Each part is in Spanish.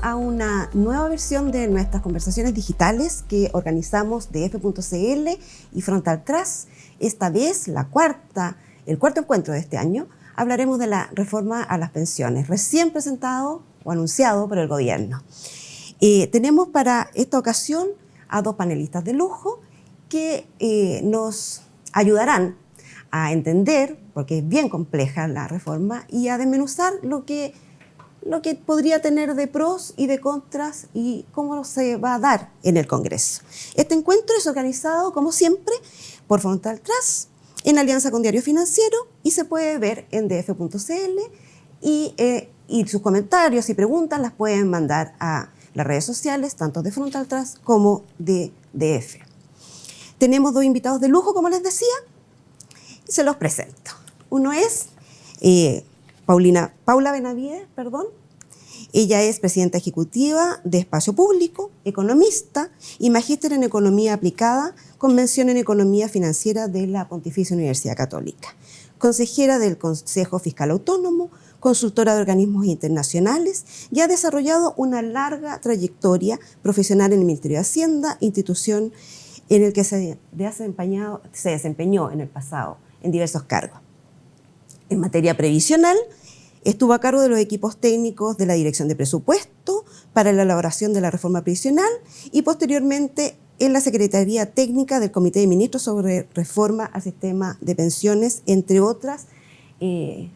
a una nueva versión de nuestras conversaciones digitales que organizamos de DF.cl y Frontal Trust. Esta vez, el cuarto encuentro de este año, hablaremos de la reforma a las pensiones, recién presentado o anunciado por el gobierno. Tenemos para esta ocasión a dos panelistas de lujo que nos ayudarán a entender, porque es bien compleja la reforma, y a desmenuzar lo que podría tener de pros y de contras y cómo se va a dar en el Congreso. Este encuentro es organizado, como siempre, por Frontal Trust, en alianza con Diario Financiero, y se puede ver en df.cl, y sus comentarios y preguntas las pueden mandar a las redes sociales, tanto de Frontal Trust como de DF. Tenemos dos invitados de lujo, como les decía, y se los presento. Uno es Paula Benavides. Ella es presidenta ejecutiva de Espacio Público, economista y magíster en Economía Aplicada, con mención en Economía Financiera de la Pontificia Universidad Católica, consejera del Consejo Fiscal Autónomo, consultora de organismos internacionales, y ha desarrollado una larga trayectoria profesional en el Ministerio de Hacienda, institución en el que se desempeñó en el pasado en diversos cargos. En materia previsional, estuvo a cargo de los equipos técnicos de la Dirección de Presupuesto para la elaboración de la reforma previsional y posteriormente en la Secretaría Técnica del Comité de Ministros sobre reforma al sistema de pensiones, entre otras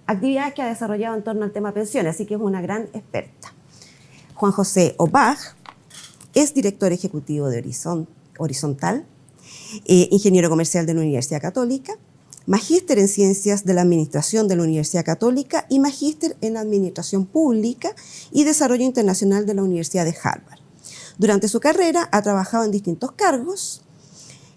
actividades que ha desarrollado en torno al tema pensiones, así que es una gran experta. Juan José Obaj es director ejecutivo de Horizontal, ingeniero comercial de la Universidad Católica, magíster en Ciencias de la Administración de la Universidad Católica y magíster en Administración Pública y Desarrollo Internacional de la Universidad de Harvard. Durante su carrera ha trabajado en distintos cargos,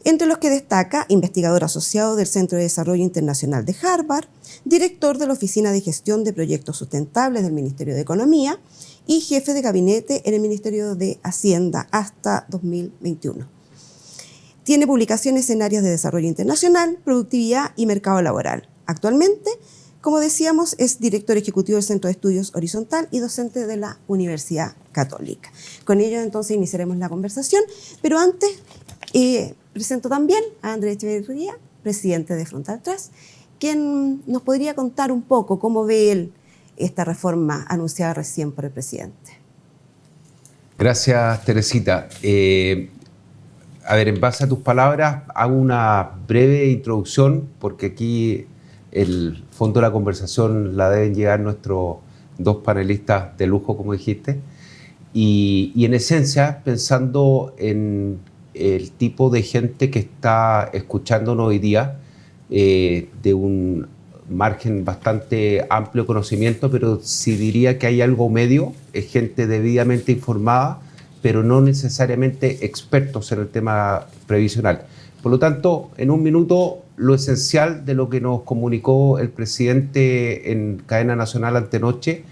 entre los que destaca investigador asociado del Centro de Desarrollo Internacional de Harvard, director de la Oficina de Gestión de Proyectos Sustentables del Ministerio de Economía y jefe de gabinete en el Ministerio de Hacienda hasta 2021. Tiene publicaciones en áreas de desarrollo internacional, productividad y mercado laboral. Actualmente, como decíamos, es director ejecutivo del Centro de Estudios Horizontal y docente de la Universidad Católica. Con ello, entonces, iniciaremos la conversación, pero antes presento también a Andrés Echeverría, presidente de Frontal Trust, quien nos podría contar un poco cómo ve él esta reforma anunciada recién por el presidente. Gracias, Teresita. En base a tus palabras, hago una breve introducción, porque aquí el fondo de la conversación la deben llevar nuestros dos panelistas de lujo, como dijiste, y en esencia, pensando en el tipo de gente que está escuchándonos hoy día, de un margen bastante amplio de conocimiento, pero sí diría que hay algo medio, es gente debidamente informada, pero no necesariamente expertos en el tema previsional. Por lo tanto, en un minuto, lo esencial de lo que nos comunicó el presidente en cadena nacional antenoche.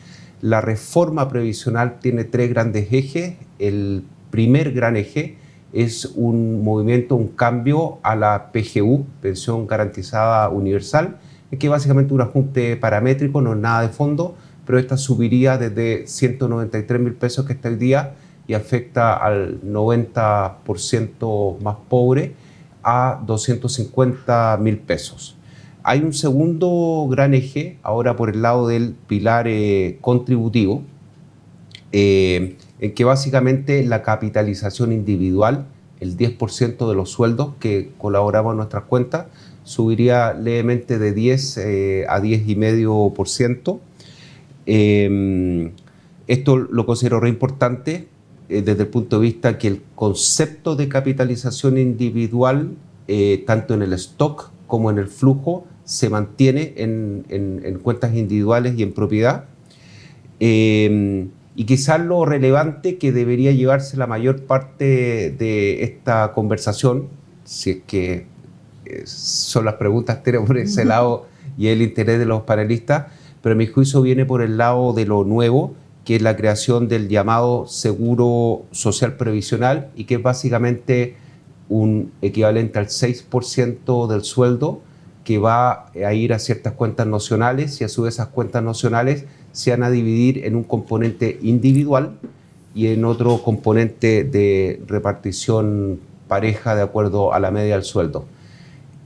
La reforma previsional tiene tres grandes ejes. El primer gran eje es un movimiento, un cambio a la PGU, Pensión Garantizada Universal, que básicamente es un ajuste paramétrico, no es nada de fondo, pero esta subiría desde 193.000 pesos que está hoy día y afecta al 90% más pobre a 250.000 pesos. Hay un segundo gran eje, ahora por el lado del pilar contributivo, en que básicamente la capitalización individual, el 10% de los sueldos que colaboramos en nuestras cuentas, subiría levemente de 10 a 10,5%. Esto lo considero re importante desde el punto de vista que el concepto de capitalización individual, tanto en el stock como en el flujo, se mantiene en cuentas individuales y en propiedad. Y quizás lo relevante que debería llevarse la mayor parte de esta conversación, si es que son las preguntas por ese lado y el interés de los panelistas, pero a mi juicio viene por el lado de lo nuevo, que es la creación del llamado Seguro Social Previsional, y que es básicamente un equivalente al 6% del sueldo que va a ir a ciertas cuentas nacionales, y a su vez esas cuentas nacionales se van a dividir en un componente individual y en otro componente de repartición pareja de acuerdo a la media del sueldo.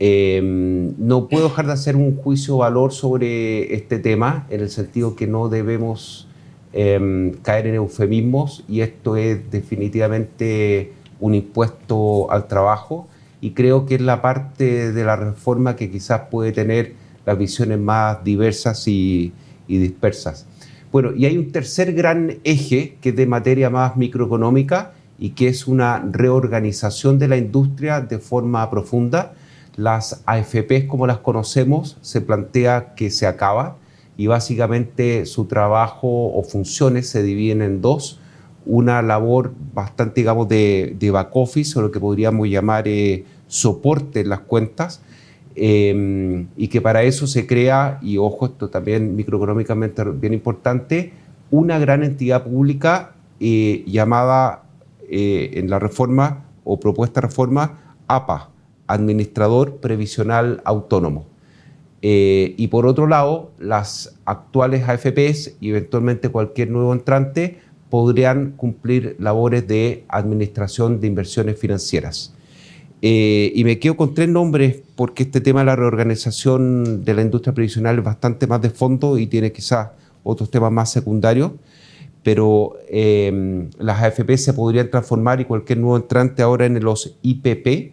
No puedo dejar de hacer un juicio de valor sobre este tema, en el sentido que no debemos caer en eufemismos, y esto es definitivamente un impuesto al trabajo, y creo que es la parte de la reforma que quizás puede tener las visiones más diversas y dispersas. Bueno, y hay un tercer gran eje que es de materia más microeconómica y que es una reorganización de la industria de forma profunda. Las AFPs, como las conocemos, se plantea que se acaba, y básicamente su trabajo o funciones se dividen en dos. Una labor bastante, digamos, de back office, o lo que podríamos llamar soporte en las cuentas, y que para eso se crea, y ojo, esto también microeconómicamente bien importante, una gran entidad pública llamada en la reforma o propuesta de reforma APA, Administrador Previsional Autónomo. Y por otro lado, las actuales AFPs y eventualmente cualquier nuevo entrante podrían cumplir labores de administración de inversiones financieras. Y me quedo con tres nombres porque este tema de la reorganización de la industria previsional es bastante más de fondo y tiene quizás otros temas más secundarios, pero las AFP se podrían transformar, y cualquier nuevo entrante ahora, en los IPP,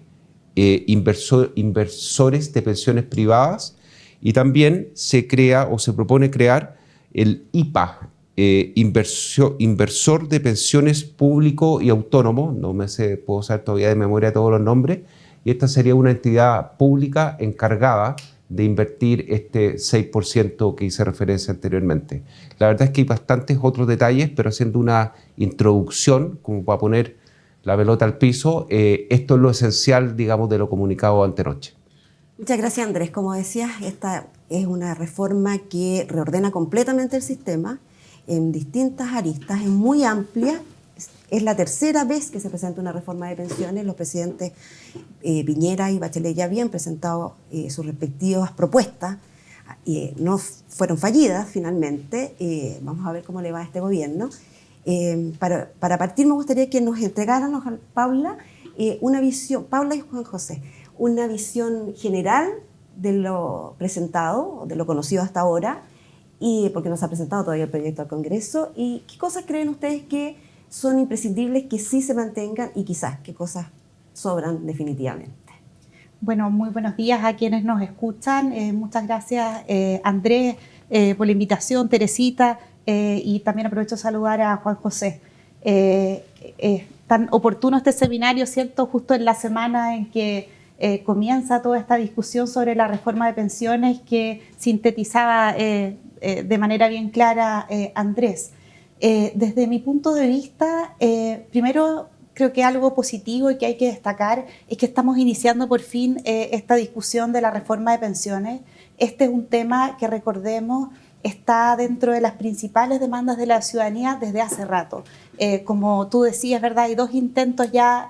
inversores de pensiones privadas, y también se crea o se propone crear el IPA, inversor de pensiones público y autónomo. No me sé, puedo saber todavía de memoria todos los nombres, y esta sería una entidad pública encargada de invertir este 6% que hice referencia anteriormente. La verdad es que hay bastantes otros detalles, pero haciendo una introducción como para poner la pelota al piso, esto es lo esencial, digamos, de lo comunicado antenoche. Muchas gracias, Andrés. Como decías, esta es una reforma que reordena completamente el sistema en distintas aristas, es muy amplia. Es la tercera vez que se presenta una reforma de pensiones. Los presidentes Piñera y Bachelet ya habían presentado sus respectivas propuestas, no fueron fallidas finalmente. Vamos a ver cómo le va a este gobierno. Para partir, me gustaría que nos entregaran, Paula, una visión, Paula y Juan José, una visión general de lo presentado, de lo conocido hasta ahora, y porque no se ha presentado todavía el proyecto al Congreso, y qué cosas creen ustedes que son imprescindibles que sí se mantengan, y quizás qué cosas sobran definitivamente. Bueno, muy buenos días a quienes nos escuchan. Muchas gracias, Andrés, por la invitación, Teresita, y también aprovecho de saludar a Juan José. Tan oportuno este seminario, ¿cierto?, justo en la semana en que comienza toda esta discusión sobre la reforma de pensiones que sintetizaba de manera bien clara Andrés. Desde mi punto de vista, primero creo que algo positivo y que hay que destacar es que estamos iniciando por fin esta discusión de la reforma de pensiones. Este es un tema que, recordemos, está dentro de las principales demandas de la ciudadanía desde hace rato. Como tú decías, ¿verdad?, hay dos intentos ya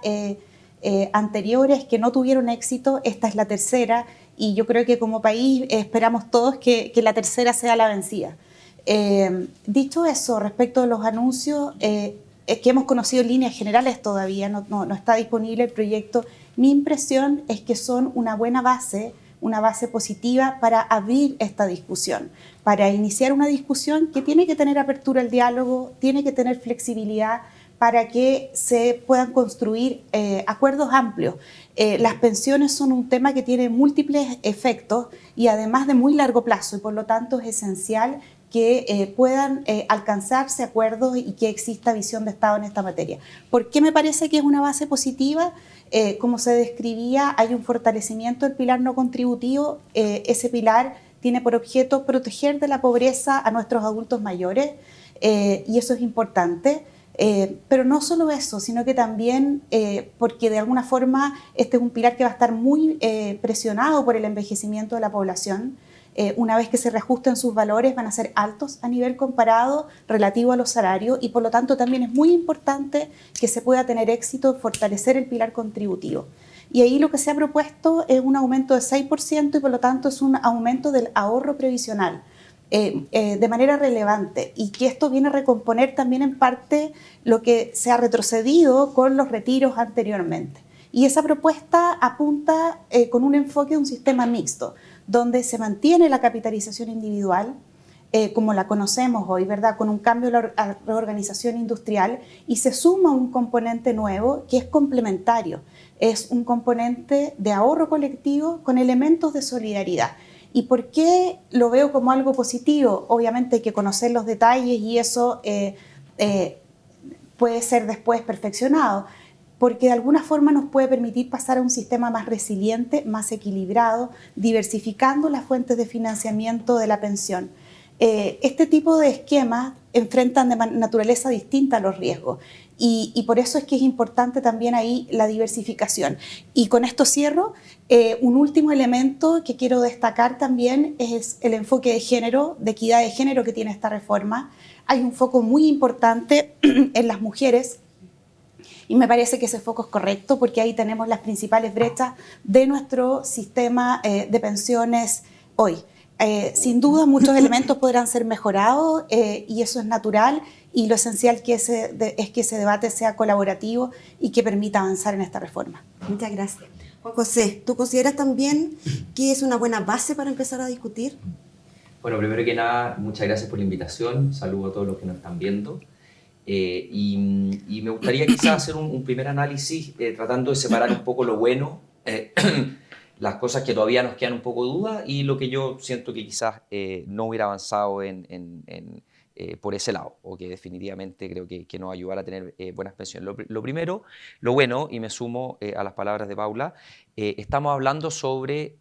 anteriores que no tuvieron éxito. Esta es la tercera, y yo creo que como país esperamos todos que la tercera sea la vencida. Dicho eso, respecto de los anuncios que hemos conocido en líneas generales, todavía no está disponible el proyecto, mi impresión es que son una buena base, una base positiva para abrir esta discusión, para iniciar una discusión que tiene que tener apertura al diálogo, tiene que tener flexibilidad, para que se puedan construir acuerdos amplios. Las pensiones son un tema que tiene múltiples efectos y además de muy largo plazo, y por lo tanto es esencial que puedan alcanzarse acuerdos y que exista visión de Estado en esta materia. ¿Por qué me parece que es una base positiva? Como se describía, hay un fortalecimiento del pilar no contributivo. Ese pilar tiene por objeto proteger de la pobreza a nuestros adultos mayores, y eso es importante. Pero no solo eso, sino que también porque de alguna forma este es un pilar que va a estar muy presionado por el envejecimiento de la población. Una vez que se reajusten sus valores, van a ser altos a nivel comparado relativo a los salarios, y por lo tanto también es muy importante que se pueda tener éxito en fortalecer el pilar contributivo. Y ahí lo que se ha propuesto es un aumento de 6%, y por lo tanto es un aumento del ahorro previsional. de manera relevante y que esto viene a recomponer también en parte lo que se ha retrocedido con los retiros anteriormente. Y esa propuesta apunta con un enfoque de un sistema mixto, donde se mantiene la capitalización individual, como la conocemos hoy, ¿verdad? Con un cambio de la reorganización industrial, y se suma un componente nuevo que es complementario. Es un componente de ahorro colectivo con elementos de solidaridad. ¿Y por qué lo veo como algo positivo? Obviamente hay que conocer los detalles y eso puede ser después perfeccionado, porque de alguna forma nos puede permitir pasar a un sistema más resiliente, más equilibrado, diversificando las fuentes de financiamiento de la pensión. Este tipo de esquemas enfrentan de naturaleza distinta los riesgos y por eso es que es importante también ahí la diversificación. Y con esto cierro, un último elemento que quiero destacar también es el enfoque de género, de equidad de género que tiene esta reforma. Hay un foco muy importante en las mujeres y me parece que ese foco es correcto porque ahí tenemos las principales brechas de nuestro sistema de pensiones hoy. Sin duda muchos elementos podrán ser mejorados y eso es natural y lo esencial es que ese debate sea colaborativo y que permita avanzar en esta reforma. Muchas gracias. Juan José, ¿tú consideras también que es una buena base para empezar a discutir? Bueno, primero que nada, muchas gracias por la invitación. Saludo a todos los que nos están viendo. Y me gustaría quizás hacer un primer análisis tratando de separar un poco lo bueno, las cosas que todavía nos quedan un poco de duda y lo que yo siento que quizás no hubiera avanzado por ese lado, o que definitivamente creo que nos va a ayudar a tener buenas pensiones. Lo primero, lo bueno, y me sumo a las palabras de Paula, estamos hablando sobre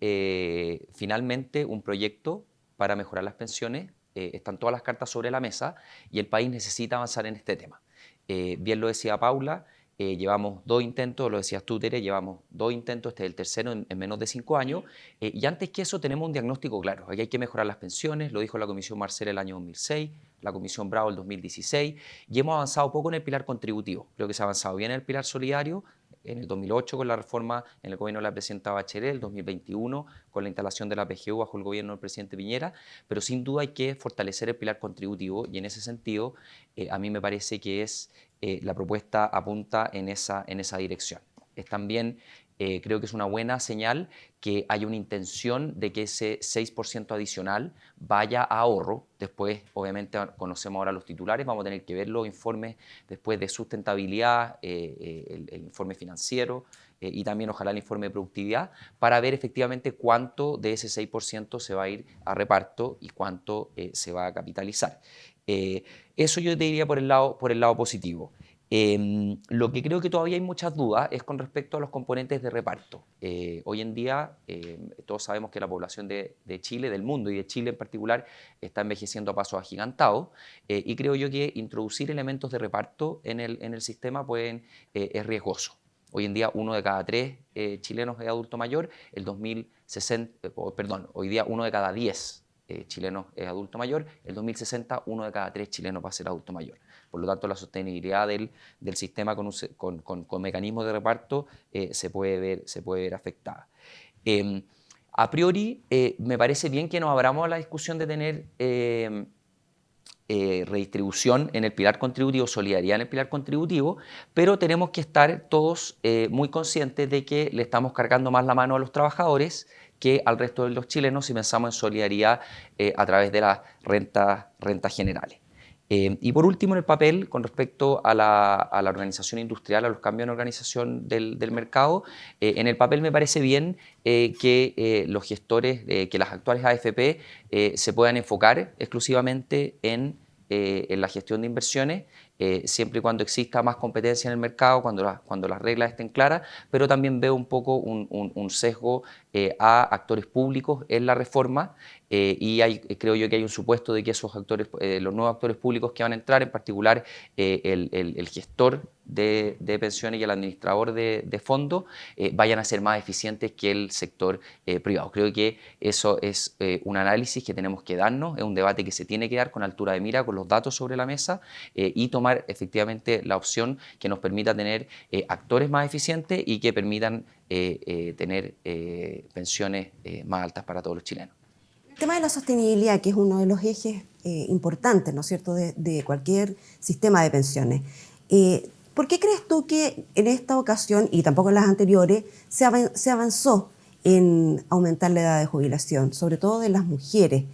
finalmente un proyecto para mejorar las pensiones. Están todas las cartas sobre la mesa y el país necesita avanzar en este tema. Bien lo decía Paula, llevamos 2 intentos, lo decías tú, Tere, llevamos 2 intentos, este es el tercero en menos de 5 años, y antes que eso tenemos un diagnóstico claro. Aquí hay que mejorar las pensiones, lo dijo la Comisión Marcel el año 2006, la Comisión Bravo el 2016, y hemos avanzado poco en el pilar contributivo. Creo que se ha avanzado bien en el pilar solidario, en el 2008 con la reforma en el gobierno de la presidenta Bachelet, el 2021 con la instalación de la PGU bajo el gobierno del presidente Piñera, pero sin duda hay que fortalecer el pilar contributivo y en ese sentido a mí me parece que la propuesta apunta en esa dirección. Es también, creo que es una buena señal que haya una intención de que ese 6% adicional vaya a ahorro. Después, obviamente, conocemos ahora los titulares, vamos a tener que ver los informes después de sustentabilidad, el informe financiero y también ojalá el informe de productividad para ver efectivamente cuánto de ese 6% se va a ir a reparto y cuánto se va a capitalizar. Eso yo te diría por el lado positivo. Lo que creo que todavía hay muchas dudas es con respecto a los componentes de reparto. Hoy en día todos sabemos que la población de Chile, del mundo y de Chile en particular, está envejeciendo a pasos agigantados y creo yo que introducir elementos de reparto en el sistema es riesgoso. Hoy en día 1 de cada 3 chilenos es adulto mayor, hoy día 1 de cada 10 chilenos es adulto mayor, el 2060 1 de cada 3 chilenos va a ser adulto mayor. Por lo tanto, la sostenibilidad del sistema con mecanismos de reparto se puede ver afectada. A priori, me parece bien que nos abramos a la discusión de tener redistribución en el pilar contributivo, solidaridad en el pilar contributivo, pero tenemos que estar todos muy conscientes de que le estamos cargando más la mano a los trabajadores que al resto de los chilenos si pensamos en solidaridad a través de las rentas generales. Y por último, en el papel, con respecto a la organización industrial, a los cambios en organización del mercado, en el papel me parece bien que los gestores, que las actuales AFP se puedan enfocar exclusivamente en la gestión de inversiones, siempre y cuando exista más competencia en el mercado, cuando las reglas estén claras, pero también veo un poco un sesgo a actores públicos en la reforma y creo yo que hay un supuesto de que esos actores, los nuevos actores públicos que van a entrar, en particular el gestor de pensiones y el administrador de fondos, vayan a ser más eficientes que el sector privado. Creo que eso es un análisis que tenemos que darnos, es un debate que se tiene que dar con altura de mira, con los datos sobre la mesa y tomar efectivamente la opción que nos permita tener actores más eficientes y que permitan tener pensiones más altas para todos los chilenos. El tema de la sostenibilidad, que es uno de los ejes importantes, ¿no es cierto?, de cualquier sistema de pensiones. ¿Por qué crees tú que en esta ocasión, y tampoco en las anteriores, se avanzó en aumentar la edad de jubilación, sobre todo de las mujeres?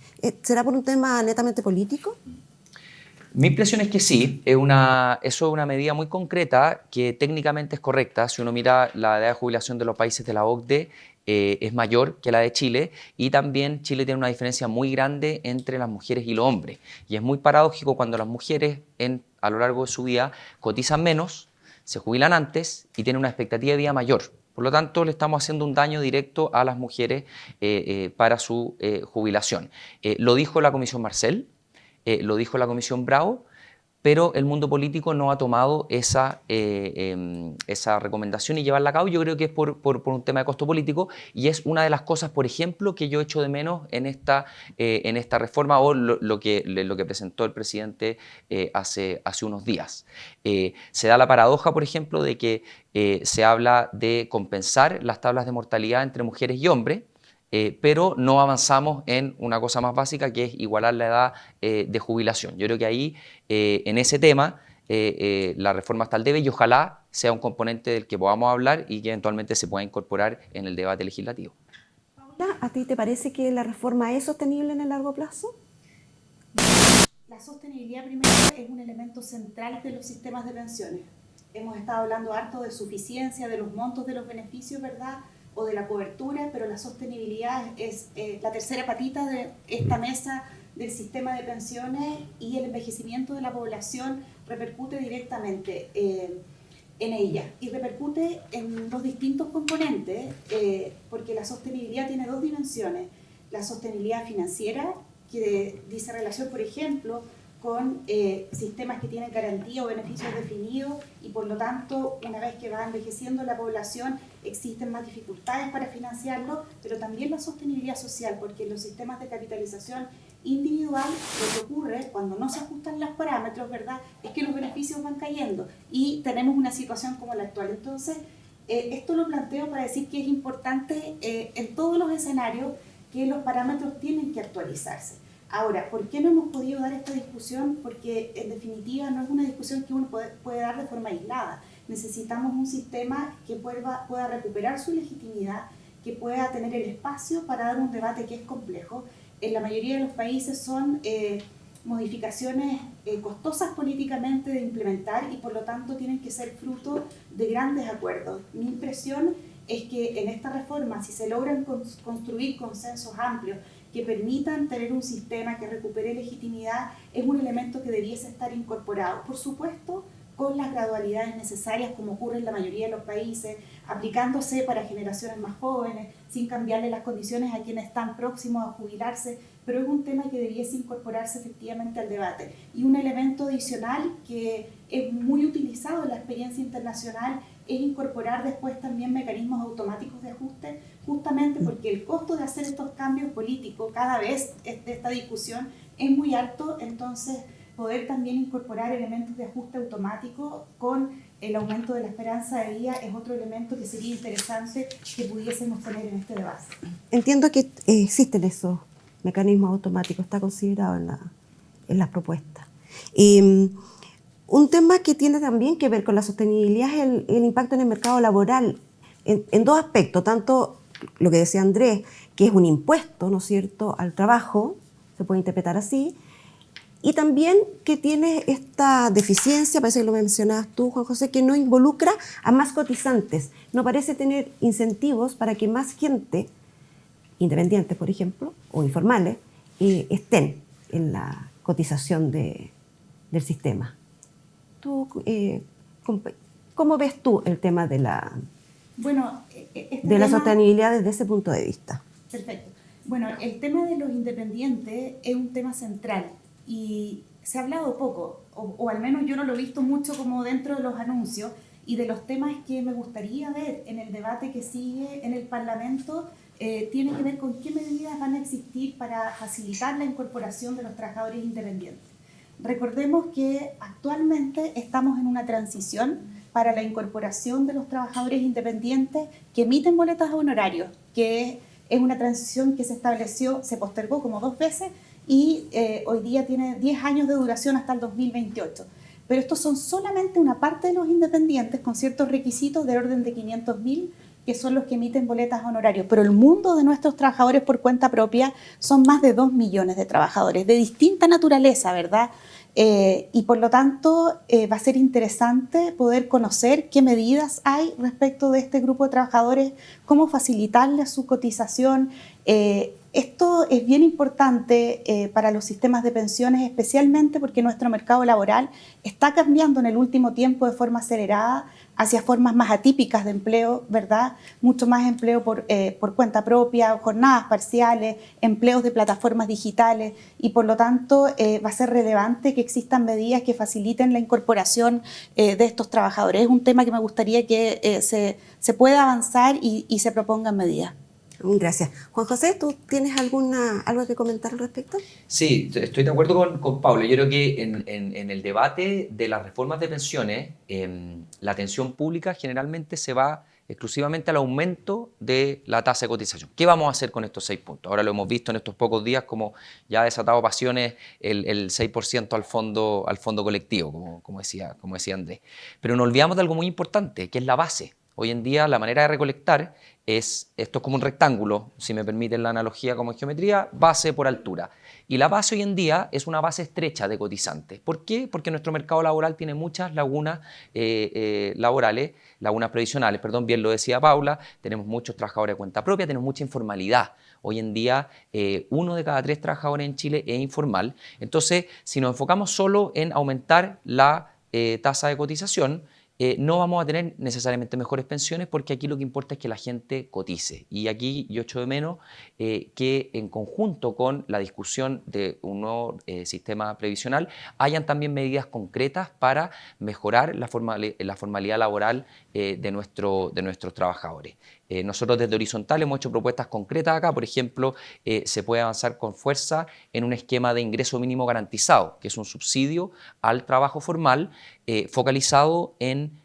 ¿Será por un tema netamente político? Mi impresión es que sí, eso es una medida muy concreta que técnicamente es correcta. Si uno mira la edad de jubilación de los países de la OCDE, es mayor que la de Chile, y también Chile tiene una diferencia muy grande entre las mujeres y los hombres. Y es muy paradójico cuando las mujeres a lo largo de su vida cotizan menos, se jubilan antes y tienen una expectativa de vida mayor. Por lo tanto, le estamos haciendo un daño directo a las mujeres para su jubilación. Lo dijo la Comisión Marcel. Lo dijo la Comisión Bravo, pero el mundo político no ha tomado esa recomendación y llevarla a cabo. Yo creo que es por un tema de costo político, y es una de las cosas, por ejemplo, que yo echo de menos en esta reforma, o lo que presentó el presidente hace unos días. Se da la paradoja, por ejemplo, de que se habla de compensar las tablas de mortalidad entre mujeres y hombres, pero no avanzamos en una cosa más básica, que es igualar la edad de jubilación. Yo creo que ahí, en ese tema, la reforma está al debe, y ojalá sea un componente del que podamos hablar y que eventualmente se pueda incorporar en el debate legislativo. Paula, ¿a ti te parece que la reforma es sostenible en el largo plazo? La sostenibilidad, primero, es un elemento central de los sistemas de pensiones. Hemos estado hablando harto de suficiencia, de los montos de los beneficios, ¿verdad?, o de la cobertura, pero la sostenibilidad es la tercera patita de esta mesa del sistema de pensiones, y el envejecimiento de la población repercute directamente en ella, y repercute en los distintos componentes, porque la sostenibilidad tiene dos dimensiones: la sostenibilidad financiera, que dice relación, por ejemplo, con sistemas que tienen garantía o beneficios definidos, y por lo tanto, una vez que va envejeciendo la población, existen más dificultades para financiarlo, pero también la sostenibilidad social, porque en los sistemas de capitalización individual, lo que ocurre cuando no se ajustan los parámetros, ¿verdad?, es que los beneficios van cayendo y tenemos una situación como la actual. Entonces, esto lo planteo para decir que es importante en todos los escenarios que los parámetros tienen que actualizarse. Ahora, ¿por qué no hemos podido dar esta discusión? Porque en definitiva no es una discusión que uno puede dar de forma aislada. Necesitamos un sistema que pueda recuperar su legitimidad, que pueda tener el espacio para dar un debate que es complejo. En la mayoría de los países son modificaciones costosas políticamente de implementar, y por lo tanto tienen que ser fruto de grandes acuerdos. Mi impresión es que en esta reforma, si se logran construir consensos amplios que permitan tener un sistema que recupere legitimidad, es un elemento que debiese estar incorporado. Por supuesto, con las gradualidades necesarias, como ocurre en la mayoría de los países, aplicándose para generaciones más jóvenes, sin cambiarle las condiciones a quienes están próximos a jubilarse, pero es un tema que debiese incorporarse efectivamente al debate. Y un elemento adicional que es muy utilizado en la experiencia internacional es incorporar después también mecanismos automáticos de ajuste, justamente porque el costo de hacer estos cambios políticos cada vez de esta discusión es muy alto. Entonces, poder también incorporar elementos de ajuste automático con el aumento de la esperanza de vida es otro elemento que sería interesante que pudiésemos tener en este debate. Entiendo que existen esos mecanismos automáticos, está considerado en las propuestas. Un tema que tiene también que ver con la sostenibilidad es el impacto en el mercado laboral, en dos aspectos: tanto lo que decía Andrés, que es un impuesto, ¿no es cierto?, al trabajo, se puede interpretar así, y también que tiene esta deficiencia, parece que lo mencionabas tú, Juan José, que no involucra a más cotizantes, no parece tener incentivos para que más gente, independientes por ejemplo, o informales, estén en la cotización del sistema. ¿Tú, cómo ves tú el tema de la sostenibilidad desde ese punto de vista? Perfecto. Bueno, el tema de los independientes es un tema central y se ha hablado poco, o al menos yo no lo he visto mucho como dentro de los anuncios, y de los temas que me gustaría ver en el debate que sigue en el Parlamento tiene que ver con qué medidas van a existir para facilitar la incorporación de los trabajadores independientes. Recordemos que actualmente estamos en una transición para la incorporación de los trabajadores independientes que emiten boletas de honorarios, que Es una transición que se estableció, se postergó como 2 veces y hoy día tiene 10 años de duración hasta el 2028. Pero estos son solamente una parte de los independientes con ciertos requisitos del orden de 500.000, que son los que emiten boletas honorarios. Pero el mundo de nuestros trabajadores por cuenta propia son más de 2 millones de trabajadores, de distinta naturaleza, ¿verdad? Y por lo tanto va a ser interesante poder conocer qué medidas hay respecto de este grupo de trabajadores, cómo facilitarles su cotización. Esto es bien importante para los sistemas de pensiones, especialmente porque nuestro mercado laboral está cambiando en el último tiempo de forma acelerada hacia formas más atípicas de empleo, ¿verdad? Mucho más empleo por cuenta propia, jornadas parciales, empleos de plataformas digitales y por lo tanto va a ser relevante que existan medidas que faciliten la incorporación de estos trabajadores. Es un tema que me gustaría que se pueda avanzar y se propongan medidas. Gracias. Juan José, ¿tú tienes algo que comentar al respecto? Sí, estoy de acuerdo con Pablo. Yo creo que en el debate de las reformas de pensiones, la atención pública generalmente se va exclusivamente al aumento de la tasa de cotización. ¿Qué vamos a hacer con estos 6 puntos? Ahora lo hemos visto en estos pocos días como ya ha desatado pasiones el 6% al fondo colectivo, como decía Andrés. Pero nos olvidamos de algo muy importante, que es la base. Hoy en día la manera de recolectar esto es como un rectángulo, si me permiten la analogía como en geometría, base por altura. Y la base hoy en día es una base estrecha de cotizantes. ¿Por qué? Porque nuestro mercado laboral tiene muchas lagunas lagunas previsionales, bien lo decía Paula, tenemos muchos trabajadores de cuenta propia, tenemos mucha informalidad. Hoy en día 1 de cada 3 trabajadores en Chile es informal. Entonces, si nos enfocamos solo en aumentar la tasa de cotización, no vamos a tener necesariamente mejores pensiones porque aquí lo que importa es que la gente cotice. Y aquí yo echo de menos que en conjunto con la discusión de un nuevo sistema previsional hayan también medidas concretas para mejorar la formalidad laboral de nuestros trabajadores. Nosotros desde Horizontal hemos hecho propuestas concretas acá. Por ejemplo, se puede avanzar con fuerza en un esquema de ingreso mínimo garantizado, que es un subsidio al trabajo formal focalizado en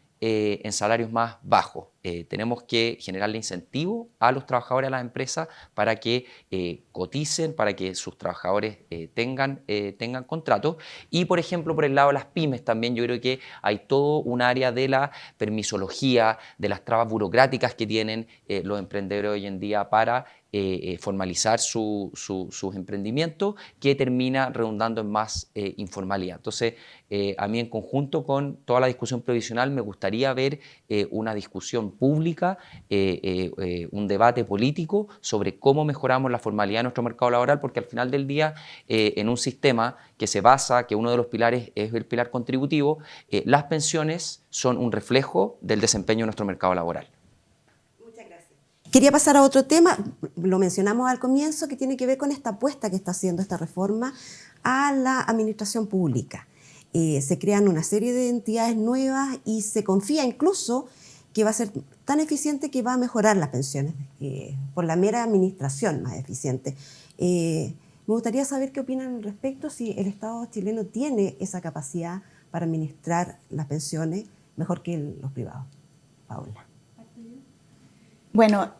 salarios más bajos. Tenemos que generarle incentivo a los trabajadores, a las empresas, para que coticen, para que sus trabajadores tengan contratos. Y, por ejemplo, por el lado de las pymes también yo creo que hay todo un área de la permisología, de las trabas burocráticas que tienen los emprendedores hoy en día para formalizar sus emprendimientos, que termina redundando en más informalidad. Entonces, a mí en conjunto con toda la discusión previsional me gustaría ver una discusión pública, un debate político sobre cómo mejoramos la formalidad de nuestro mercado laboral, porque al final del día, en un sistema que se basa, que uno de los pilares es el pilar contributivo, las pensiones son un reflejo del desempeño de nuestro mercado laboral. Quería pasar a otro tema, lo mencionamos al comienzo, que tiene que ver con esta apuesta que está haciendo esta reforma a la administración pública. Se crean una serie de entidades nuevas y se confía incluso que va a ser tan eficiente que va a mejorar las pensiones por la mera administración más eficiente. Me gustaría saber qué opinan al respecto, si el Estado chileno tiene esa capacidad para administrar las pensiones mejor que los privados. Paula. Bueno,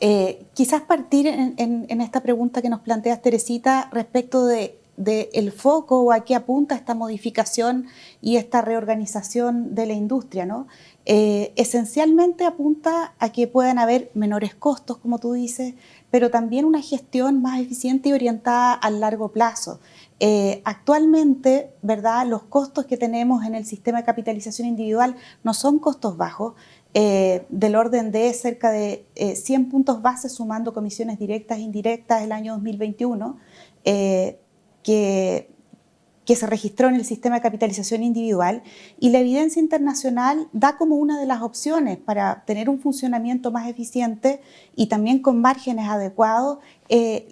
quizás partir en esta pregunta que nos planteas, Teresita, respecto del foco o a qué apunta esta modificación y esta reorganización de la industria, ¿no? Esencialmente apunta a que puedan haber menores costos, como tú dices, pero también una gestión más eficiente y orientada al largo plazo. Actualmente, ¿verdad?, los costos que tenemos en el sistema de capitalización individual no son costos bajos, del orden de cerca de 100 puntos base sumando comisiones directas e indirectas el año 2021, que se registró en el sistema de capitalización individual, y la evidencia internacional da como una de las opciones para tener un funcionamiento más eficiente y también con márgenes adecuados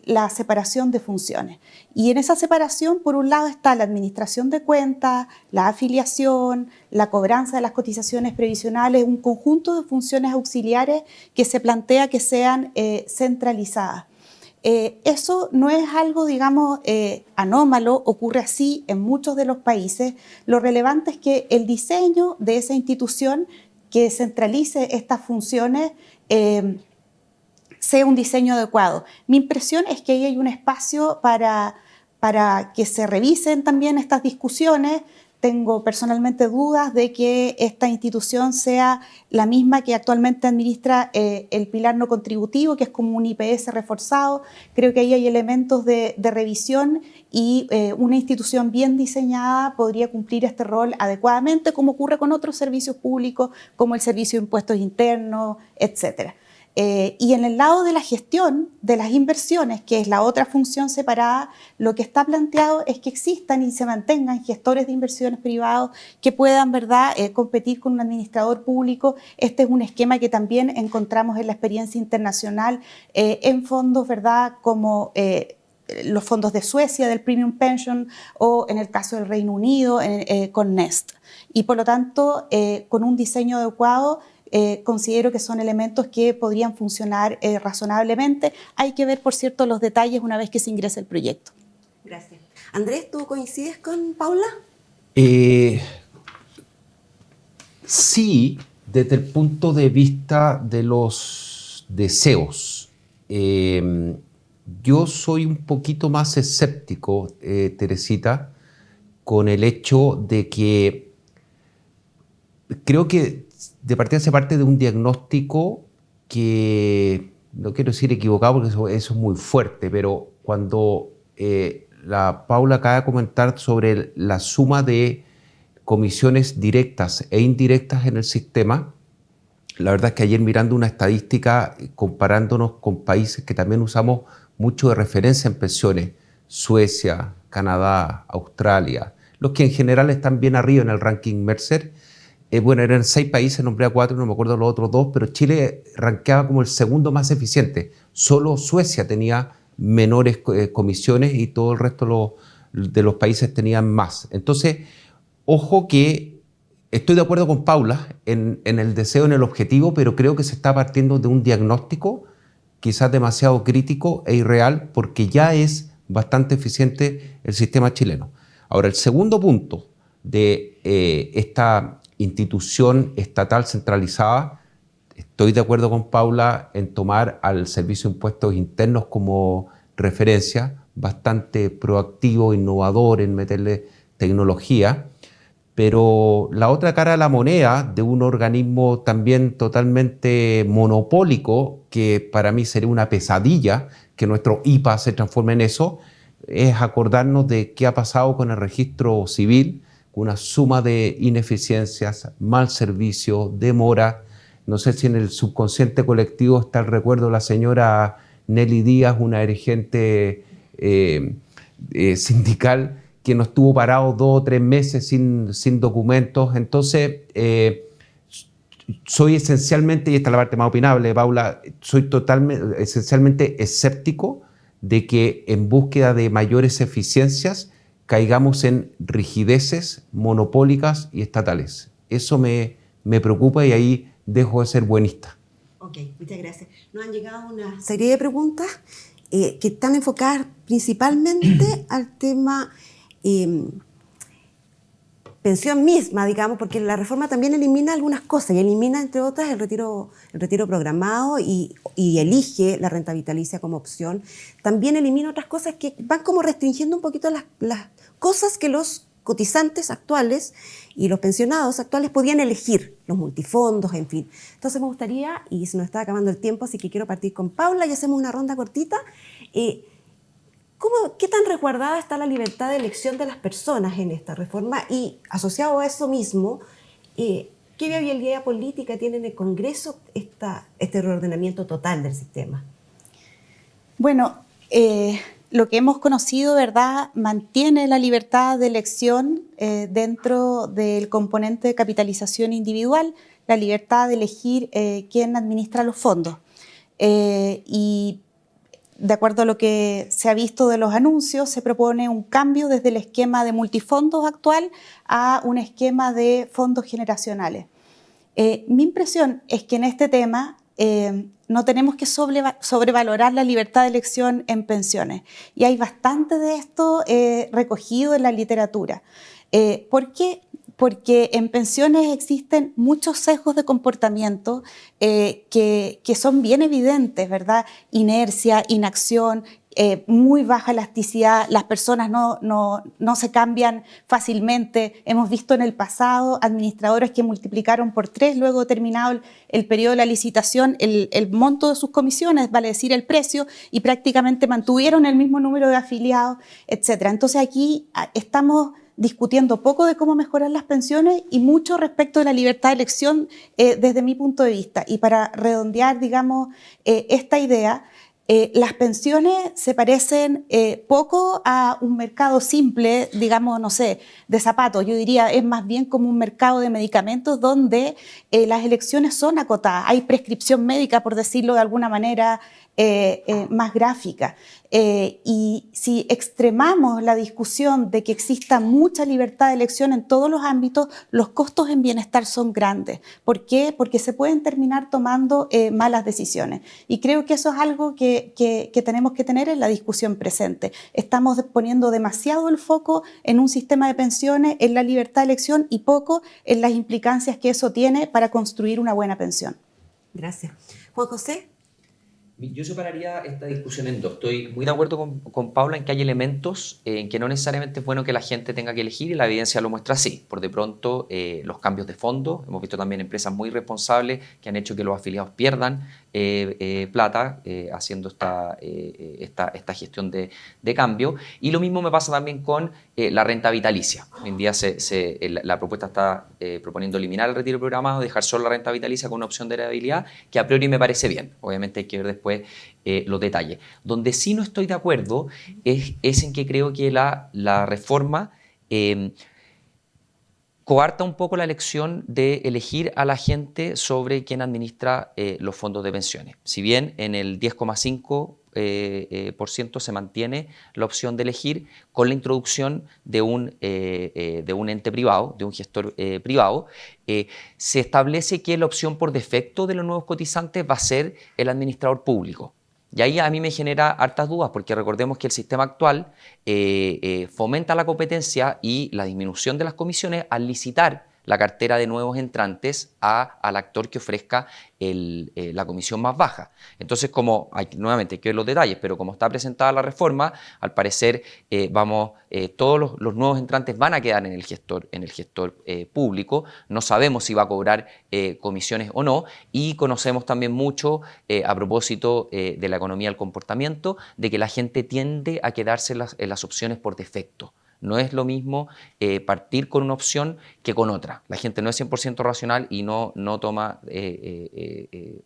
la separación de funciones. Y en esa separación, por un lado, está la administración de cuentas, la afiliación, la cobranza de las cotizaciones previsionales, un conjunto de funciones auxiliares que se plantea que sean centralizadas. Eso no es algo, digamos, anómalo, ocurre así en muchos de los países. Lo relevante es que el diseño de esa institución que centralice estas funciones sea un diseño adecuado. Mi impresión es que ahí hay un espacio para que se revisen también estas discusiones. Tengo personalmente dudas de que esta institución sea la misma que actualmente administra el pilar no contributivo, que es como un IPS reforzado. Creo que ahí hay elementos de revisión y una institución bien diseñada podría cumplir este rol adecuadamente, como ocurre con otros servicios públicos, como el Servicio de Impuestos Internos, etcétera. Y en el lado de la gestión de las inversiones, que es la otra función separada, lo que está planteado es que existan y se mantengan gestores de inversiones privados que puedan, ¿verdad?, competir con un administrador público. Este es un esquema que también encontramos en la experiencia internacional en fondos, ¿verdad?, como los fondos de Suecia, del Premium Pension, o en el caso del Reino Unido, con Nest. Y por lo tanto, con un diseño adecuado, considero que son elementos que podrían funcionar razonablemente. Hay que ver, por cierto, los detalles una vez que se ingrese el proyecto. Gracias. Andrés, ¿tú coincides con Paula? Sí, desde el punto de vista de los deseos. Yo soy un poquito más escéptico, Teresita, con el hecho de que creo que de partida se parte de un diagnóstico que, no quiero decir equivocado porque eso es muy fuerte, pero cuando la Paula acaba de comentar sobre la suma de comisiones directas e indirectas en el sistema, la verdad es que ayer mirando una estadística, comparándonos con países que también usamos mucho de referencia en pensiones, Suecia, Canadá, Australia, los que en general están bien arriba en el ranking Mercer. Bueno, eran 6 países, nombré a 4, no me acuerdo los otros 2, pero Chile rankeaba como el segundo más eficiente. Solo Suecia tenía menores comisiones y todo el resto de los países tenían más. Entonces, ojo que estoy de acuerdo con Paula en el deseo, en el objetivo, pero creo que se está partiendo de un diagnóstico quizás demasiado crítico e irreal, porque ya es bastante eficiente el sistema chileno. Ahora, el segundo punto de esta institución estatal centralizada, estoy de acuerdo con Paula en tomar al Servicio de Impuestos Internos como referencia, bastante proactivo, innovador en meterle tecnología, pero la otra cara de la moneda de un organismo también totalmente monopólico, que para mí sería una pesadilla que nuestro IPA se transforme en eso, es acordarnos de qué ha pasado con el registro civil, una suma de ineficiencias, mal servicio, demora. No sé si en el subconsciente colectivo está el recuerdo de la señora Nelly Díaz, una dirigente sindical que nos tuvo parados 2 o 3 meses sin documentos. Entonces, soy esencialmente, y esta es la parte más opinable, Paula, soy esencialmente escéptico de que en búsqueda de mayores eficiencias caigamos en rigideces monopólicas y estatales. Eso me preocupa y ahí dejo de ser buenista. Ok, muchas gracias. Nos han llegado una serie de preguntas que están enfocadas principalmente al tema pensión misma, digamos, porque la reforma también elimina algunas cosas y elimina, entre otras, el retiro programado y elige la renta vitalicia como opción. También elimina otras cosas que van como restringiendo un poquito las cosas que los cotizantes actuales y los pensionados actuales podían elegir, los multifondos, en fin. Entonces me gustaría, y se nos está acabando el tiempo, así que quiero partir con Paula y hacemos una ronda cortita. ¿Qué tan resguardada está la libertad de elección de las personas en esta reforma? Y asociado a eso mismo, ¿qué viabilidad política tiene en el Congreso este reordenamiento total del sistema? Bueno, lo que hemos conocido, ¿verdad?, mantiene la libertad de elección dentro del componente de capitalización individual, la libertad de elegir quién administra los fondos. Y de acuerdo a lo que se ha visto de los anuncios, se propone un cambio desde el esquema de multifondos actual a un esquema de fondos generacionales. Mi impresión es que en este tema no tenemos que sobrevalorar la libertad de elección en pensiones. Y hay bastante de esto recogido en la literatura. Porque porque en pensiones existen muchos sesgos de comportamiento que son bien evidentes, ¿verdad? Inercia, inacción, muy baja elasticidad, las personas no se cambian fácilmente. Hemos visto en el pasado administradores que multiplicaron por 3 luego terminado el periodo de la licitación el monto de sus comisiones, vale decir el precio, y prácticamente mantuvieron el mismo número de afiliados, etc. Entonces aquí estamos discutiendo poco de cómo mejorar las pensiones y mucho respecto de la libertad de elección desde mi punto de vista. Y para redondear, digamos, esta idea, las pensiones se parecen poco a un mercado simple, digamos, no sé, de zapatos. Yo diría es más bien como un mercado de medicamentos donde las elecciones son acotadas. Hay prescripción médica, por decirlo de alguna manera más gráfica. Y si extremamos la discusión de que exista mucha libertad de elección en todos los ámbitos, los costos en bienestar son grandes. ¿Por qué? Porque se pueden terminar tomando malas decisiones. Y creo que eso es algo que tenemos que tener en la discusión presente. Estamos poniendo demasiado el foco en un sistema de pensiones, en la libertad de elección y poco en las implicancias que eso tiene para construir una buena pensión. Gracias. Juan José. Yo separaría esta discusión en dos. Estoy muy de acuerdo con Paula en que hay elementos en que no necesariamente es bueno que la gente tenga que elegir y la evidencia lo muestra así. Por de pronto, los cambios de fondo, hemos visto también empresas muy responsables que han hecho que los afiliados pierdan plata haciendo esta gestión de cambio. Y lo mismo me pasa también con la renta vitalicia. Hoy en día la propuesta está proponiendo eliminar el retiro programado, dejar solo la renta vitalicia con una opción de heredabilidad, que a priori me parece bien. Obviamente hay que ver después los detalles. Donde sí no estoy de acuerdo es en que creo que la reforma coarta un poco la elección de elegir a la gente sobre quién administra los fondos de pensiones. Si bien en el 10,5% se mantiene la opción de elegir con la introducción de un ente privado, de un gestor privado, se establece que la opción por defecto de los nuevos cotizantes va a ser el administrador público. Y ahí a mí me genera hartas dudas, porque recordemos que el sistema actual fomenta la competencia y la disminución de las comisiones al licitar la cartera de nuevos entrantes al actor que ofrezca la comisión más baja. Entonces, nuevamente hay que ver los detalles, pero como está presentada la reforma, al parecer todos los nuevos entrantes van a quedar en el gestor público. No sabemos si va a cobrar comisiones o no, y conocemos también mucho a propósito de la economía del comportamiento, de que la gente tiende a quedarse en las opciones por defecto. No es lo mismo partir con una opción que con otra. La gente no es 100% racional y no toma,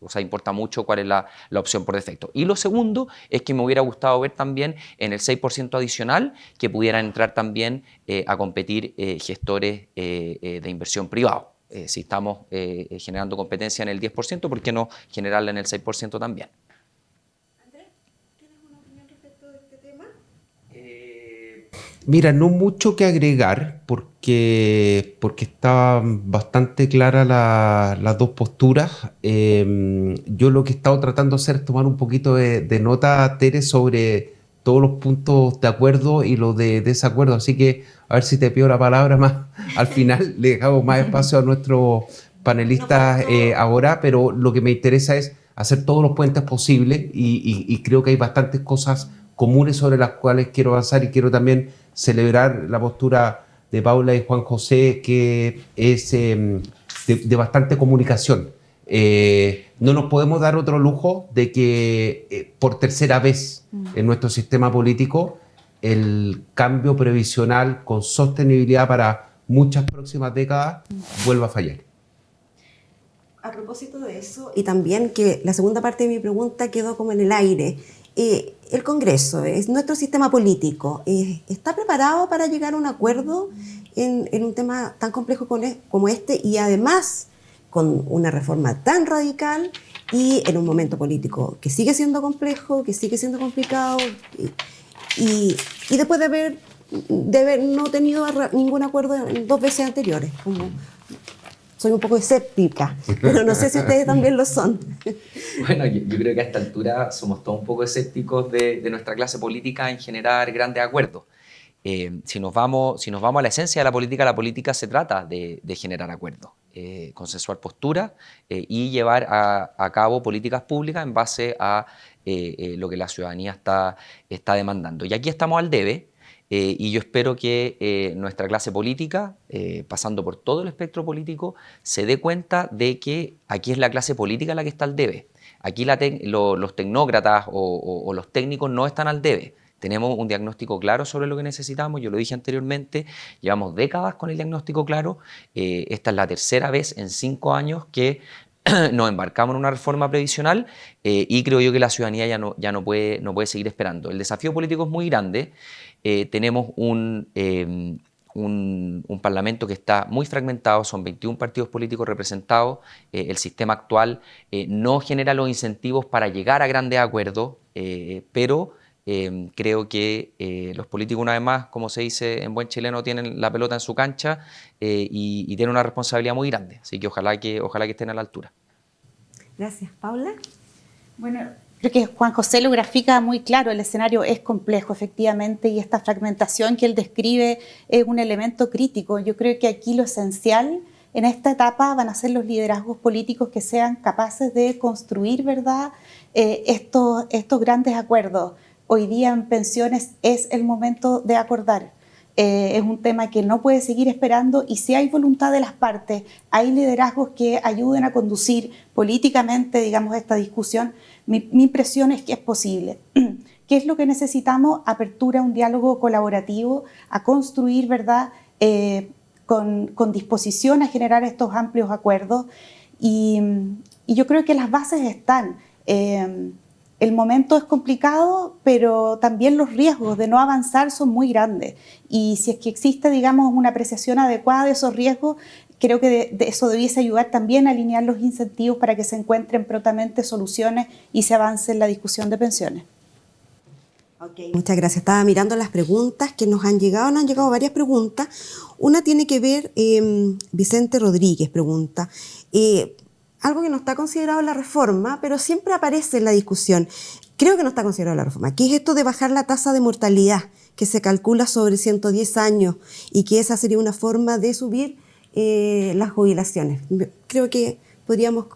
o sea, importa mucho cuál es la opción por defecto. Y lo segundo es que me hubiera gustado ver también en el 6% adicional que pudieran entrar también a competir gestores de inversión privado. Si estamos generando competencia en el 10%, ¿por qué no generarla en el 6% también? Mira, no mucho que agregar porque estaban bastante claras las dos posturas. Yo lo que he estado tratando de hacer es tomar un poquito de nota, Tere, sobre todos los puntos de acuerdo y los de desacuerdo. Así que a ver si te pido la palabra más. Al final le dejamos más espacio a nuestros panelistas ahora, pero lo que me interesa es hacer todos los puentes posibles y creo que hay bastantes cosas comunes sobre las cuales quiero avanzar y quiero también celebrar la postura de Paula y Juan José, que es de bastante comunicación. No nos podemos dar otro lujo de que por tercera vez en nuestro sistema político el cambio previsional con sostenibilidad para muchas próximas décadas vuelva a fallar. A propósito de eso, y también que la segunda parte de mi pregunta quedó como en el aire, el Congreso, nuestro sistema político, ¿está preparado para llegar a un acuerdo en un tema tan complejo como este y además con una reforma tan radical y en un momento político que sigue siendo complejo, que sigue siendo complicado y después de haber no tenido ningún acuerdo en 2 veces anteriores? Soy un poco escéptica, pero no sé si ustedes también lo son. Bueno, yo creo que a esta altura somos todos un poco escépticos de nuestra clase política en generar grandes acuerdos. Si nos vamos a la esencia de la política se trata de generar acuerdos, consensuar posturas y llevar a cabo políticas públicas en base a lo que la ciudadanía está demandando. Y aquí estamos al debe, y yo espero que nuestra clase política, pasando por todo el espectro político, se dé cuenta de que aquí es la clase política la que está al debe. Aquí los tecnócratas o los técnicos no están al debe. Tenemos un diagnóstico claro sobre lo que necesitamos, yo lo dije anteriormente, llevamos décadas con el diagnóstico claro, esta es la tercera vez en 5 años que nos embarcamos en una reforma previsional y creo yo que la ciudadanía ya no puede seguir esperando. El desafío político es muy grande, tenemos un parlamento que está muy fragmentado, son 21 partidos políticos representados, el sistema actual no genera los incentivos para llegar a grandes acuerdos, pero creo que los políticos, una vez más, como se dice en buen chileno, tienen la pelota en su cancha y tienen una responsabilidad muy grande. Así que ojalá que estén a la altura. Gracias. Paula. Bueno, creo que Juan José lo grafica muy claro. El escenario es complejo, efectivamente, y esta fragmentación que él describe es un elemento crítico. Yo creo que aquí lo esencial en esta etapa van a ser los liderazgos políticos que sean capaces de construir, ¿verdad?, estos grandes acuerdos. Hoy día en pensiones es el momento de acordar. Es un tema que no puede seguir esperando y si hay voluntad de las partes, hay liderazgos que ayuden a conducir políticamente, digamos, esta discusión. Mi impresión es que es posible. ¿Qué es lo que necesitamos? Apertura a un diálogo colaborativo, a construir, ¿verdad?, con disposición a generar estos amplios acuerdos. Y yo creo que las bases están. El momento es complicado, pero también los riesgos de no avanzar son muy grandes. Y si es que existe, digamos, una apreciación adecuada de esos riesgos, creo que de eso debiese ayudar también a alinear los incentivos para que se encuentren prontamente soluciones y se avance en la discusión de pensiones. Okay. Muchas gracias. Estaba mirando las preguntas que nos han llegado varias preguntas. Una tiene que ver, Vicente Rodríguez pregunta, algo que no está considerado en la reforma, pero siempre aparece en la discusión. Creo que no está considerado en la reforma. ¿Qué es esto de bajar la tasa de mortalidad que se calcula sobre 110 años y que esa sería una forma de subir las jubilaciones? Creo que podríamos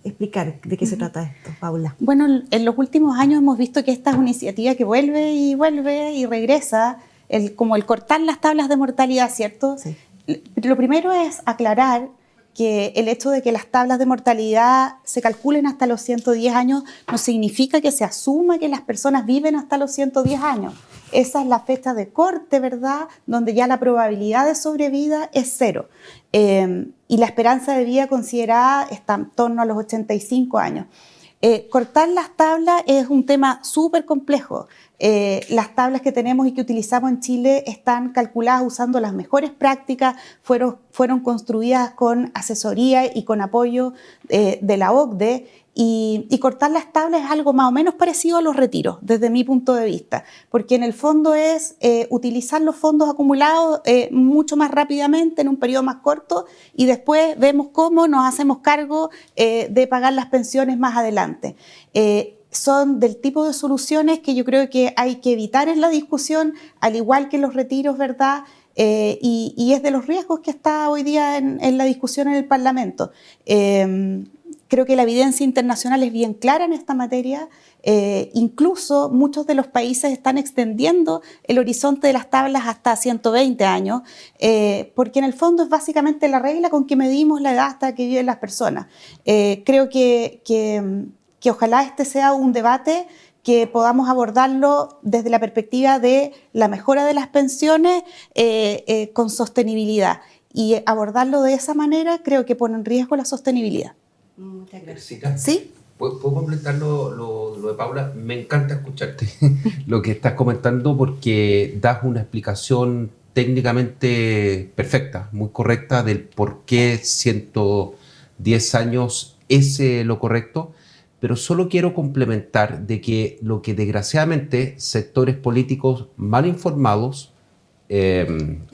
explicar de qué se trata esto, Paula. Bueno, en los últimos años hemos visto que esta es una iniciativa que vuelve y regresa, como el cortar las tablas de mortalidad, ¿cierto? Sí. Lo primero es aclarar que el hecho de que las tablas de mortalidad se calculen hasta los 110 años no significa que se asuma que las personas viven hasta los 110 años. Esa es la fecha de corte, ¿verdad?, donde ya la probabilidad de sobrevida es 0. Y la esperanza de vida considerada está en torno a los 85 años. Cortar las tablas es un tema súper complejo. Las tablas que tenemos y que utilizamos en Chile están calculadas usando las mejores prácticas, fueron construidas con asesoría y con apoyo de la OCDE, y cortar las tablas es algo más o menos parecido a los retiros, desde mi punto de vista, porque en el fondo es utilizar los fondos acumulados mucho más rápidamente en un periodo más corto y después vemos cómo nos hacemos cargo de pagar las pensiones más adelante. Son del tipo de soluciones que yo creo que hay que evitar en la discusión, al igual que los retiros, ¿verdad? Y es de los riesgos que está hoy día en la discusión en el Parlamento. Creo que la evidencia internacional es bien clara en esta materia. Incluso muchos de los países están extendiendo el horizonte de las tablas hasta 120 años, porque en el fondo es básicamente la regla con que medimos la edad hasta que viven las personas. Creo que ojalá este sea un debate que podamos abordarlo desde la perspectiva de la mejora de las pensiones con sostenibilidad. Y abordarlo de esa manera creo que pone en riesgo la sostenibilidad. Muchas gracias. Percita, ¿Sí? ¿Puedo completar lo de Paula? Me encanta escucharte lo que estás comentando porque das una explicación técnicamente perfecta, muy correcta del por qué 110 años es lo correcto, pero solo quiero complementar de que lo que desgraciadamente sectores políticos mal informados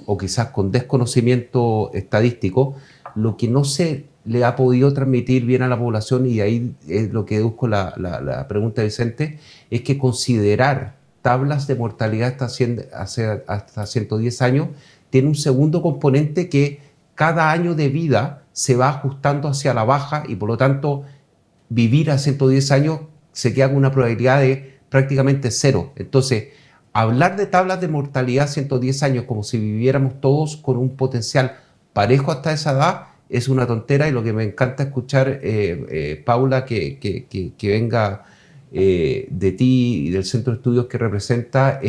o quizás con desconocimiento estadístico, lo que no se le ha podido transmitir bien a la población, y ahí es lo que deduzco la pregunta de Vicente, es que considerar tablas de mortalidad hasta 110 años, tiene un segundo componente que cada año de vida se va ajustando hacia la baja y por lo tanto vivir a 110 años se queda con una probabilidad de prácticamente cero. Entonces, hablar de tablas de mortalidad a 110 años como si viviéramos todos con un potencial parejo hasta esa edad es una tontera, y lo que me encanta escuchar, Paula, que venga de ti y del centro de estudios que representa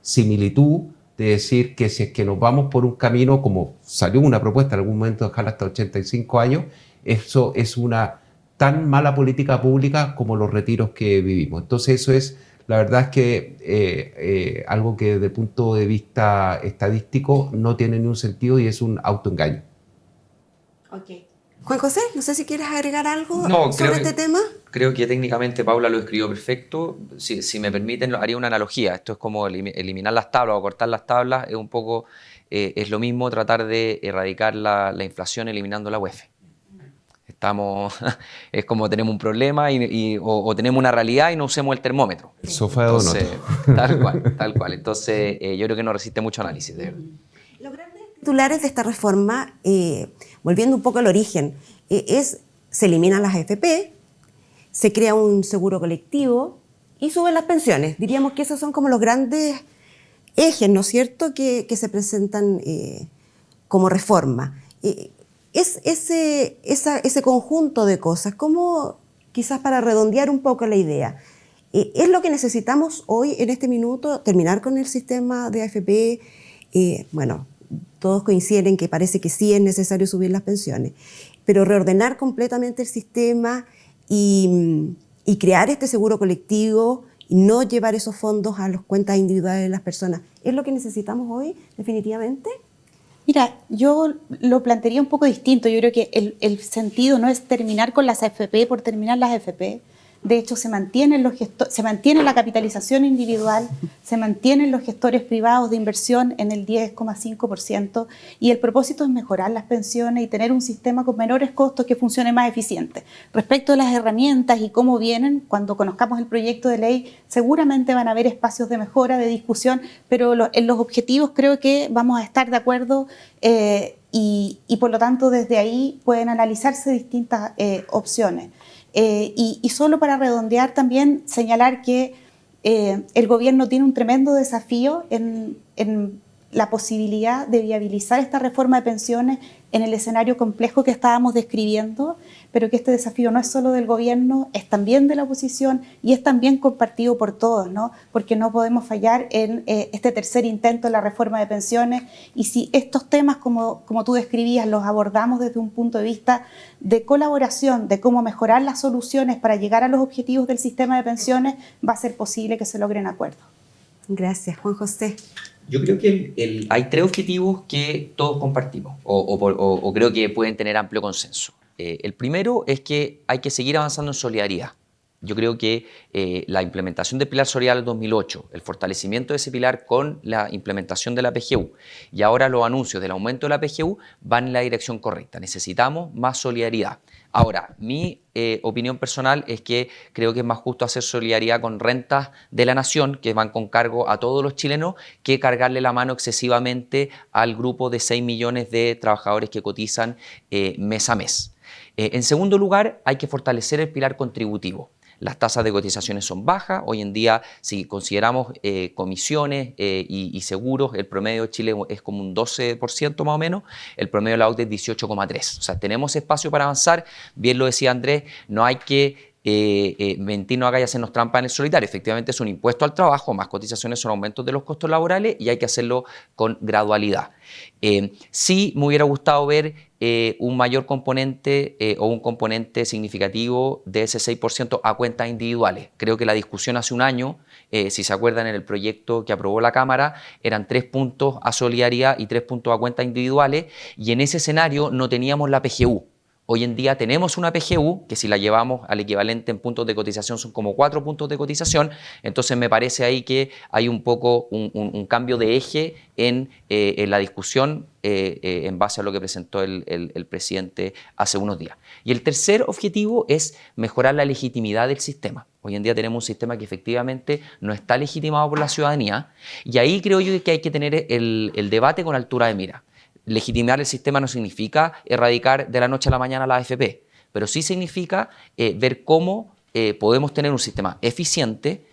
similitud de decir que si es que nos vamos por un camino, como salió una propuesta en algún momento de dejar hasta 85 años, eso es una tan mala política pública como los retiros que vivimos. Entonces eso es, la verdad es que algo que desde el punto de vista estadístico no tiene ningún sentido y es un autoengaño. Okay. Juan José, no sé si quieres agregar algo sobre este tema. Creo que técnicamente Paula lo escribió perfecto. Si me permiten, haría una analogía. Esto es como eliminar las tablas o cortar las tablas. Es un poco, es lo mismo tratar de erradicar la inflación eliminando la UEF. Es como tenemos un problema o tenemos una realidad y no usemos el termómetro. El sofá de Donoto. Tal cual. Entonces, yo creo que no resiste mucho análisis, de verdad. Los grandes titulares de esta reforma, volviendo un poco al origen, se eliminan las AFP, se crea un seguro colectivo y suben las pensiones. Diríamos que esos son como los grandes ejes, ¿no es cierto?, que se presentan como reforma. Ese conjunto de cosas, como quizás para redondear un poco la idea, ¿es lo que necesitamos hoy en este minuto, terminar con el sistema de AFP? Bueno, todos coinciden en que parece que sí es necesario subir las pensiones, pero reordenar completamente el sistema y crear este seguro colectivo y no llevar esos fondos a las cuentas individuales de las personas, ¿es lo que necesitamos hoy definitivamente? Mira, yo lo plantearía un poco distinto. Yo creo que el sentido no es terminar con las AFP por terminar las AFP. De hecho, se mantiene la capitalización individual, se mantienen los gestores privados de inversión en el 10,5% y el propósito es mejorar las pensiones y tener un sistema con menores costos que funcione más eficiente. Respecto a las herramientas y cómo vienen, cuando conozcamos el proyecto de ley, seguramente van a haber espacios de mejora, de discusión, pero en los objetivos creo que vamos a estar de acuerdo y por lo tanto desde ahí pueden analizarse distintas opciones. Y solo para redondear también señalar que el gobierno tiene un tremendo desafío en la posibilidad de viabilizar esta reforma de pensiones en el escenario complejo que estábamos describiendo, pero que este desafío no es solo del gobierno, es también de la oposición y es también compartido por todos, ¿no? Porque no podemos fallar en este tercer intento de la reforma de pensiones, y si estos temas, como tú describías, los abordamos desde un punto de vista de colaboración, de cómo mejorar las soluciones para llegar a los objetivos del sistema de pensiones, va a ser posible que se logren acuerdos. Gracias, Juan José. Yo creo que hay tres objetivos que todos compartimos o creo que pueden tener amplio consenso. El primero es que hay que seguir avanzando en solidaridad. Yo creo que la implementación del Pilar Solidario del 2008, el fortalecimiento de ese pilar con la implementación de la PGU y ahora los anuncios del aumento de la PGU van en la dirección correcta. Necesitamos más solidaridad. Ahora, mi opinión personal es que creo que es más justo hacer solidaridad con rentas de la nación, que van con cargo a todos los chilenos, que cargarle la mano excesivamente al grupo de 6 millones de trabajadores que cotizan mes a mes. En segundo lugar, hay que fortalecer el pilar contributivo. Las tasas de cotizaciones son bajas. Hoy en día, si consideramos comisiones y seguros, el promedio de Chile es como un 12% más o menos. El promedio de la OCDE es 18,3%. O sea, tenemos espacio para avanzar. Bien lo decía Andrés, no hay que mentirnos acá y hacernos trampa en el solitario. Efectivamente es un impuesto al trabajo, más cotizaciones son aumentos de los costos laborales y hay que hacerlo con gradualidad. Sí me hubiera gustado ver un mayor componente o un componente significativo de ese 6% a cuentas individuales. Creo que la discusión hace un año, si se acuerdan en el proyecto que aprobó la Cámara, eran 3 puntos a solidaridad y 3 puntos a cuentas individuales, y en ese escenario no teníamos la PGU. Hoy en día tenemos una PGU que si la llevamos al equivalente en puntos de cotización son como 4 puntos de cotización, entonces me parece ahí que hay un poco un cambio de eje en la discusión en base a lo que presentó el presidente hace unos días. Y el tercer objetivo es mejorar la legitimidad del sistema. Hoy en día tenemos un sistema que efectivamente no está legitimado por la ciudadanía y ahí creo yo que hay que tener el debate con altura de mira. Legitimar el sistema no significa erradicar de la noche a la mañana la AFP, pero sí significa ver cómo podemos tener un sistema eficiente,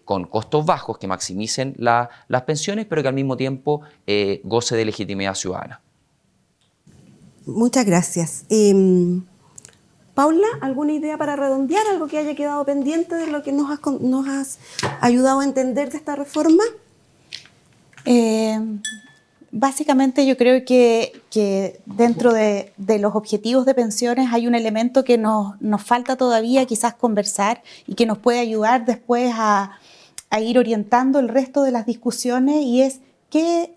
con costos bajos que maximicen las pensiones, pero que al mismo tiempo goce de legitimidad ciudadana. Muchas gracias. Paula, ¿alguna idea para redondear? ¿Algo que haya quedado pendiente de lo que nos has ayudado a entender de esta reforma? Básicamente yo creo que dentro de los objetivos de pensiones hay un elemento que nos falta todavía quizás conversar y que nos puede ayudar después a ir orientando el resto de las discusiones y es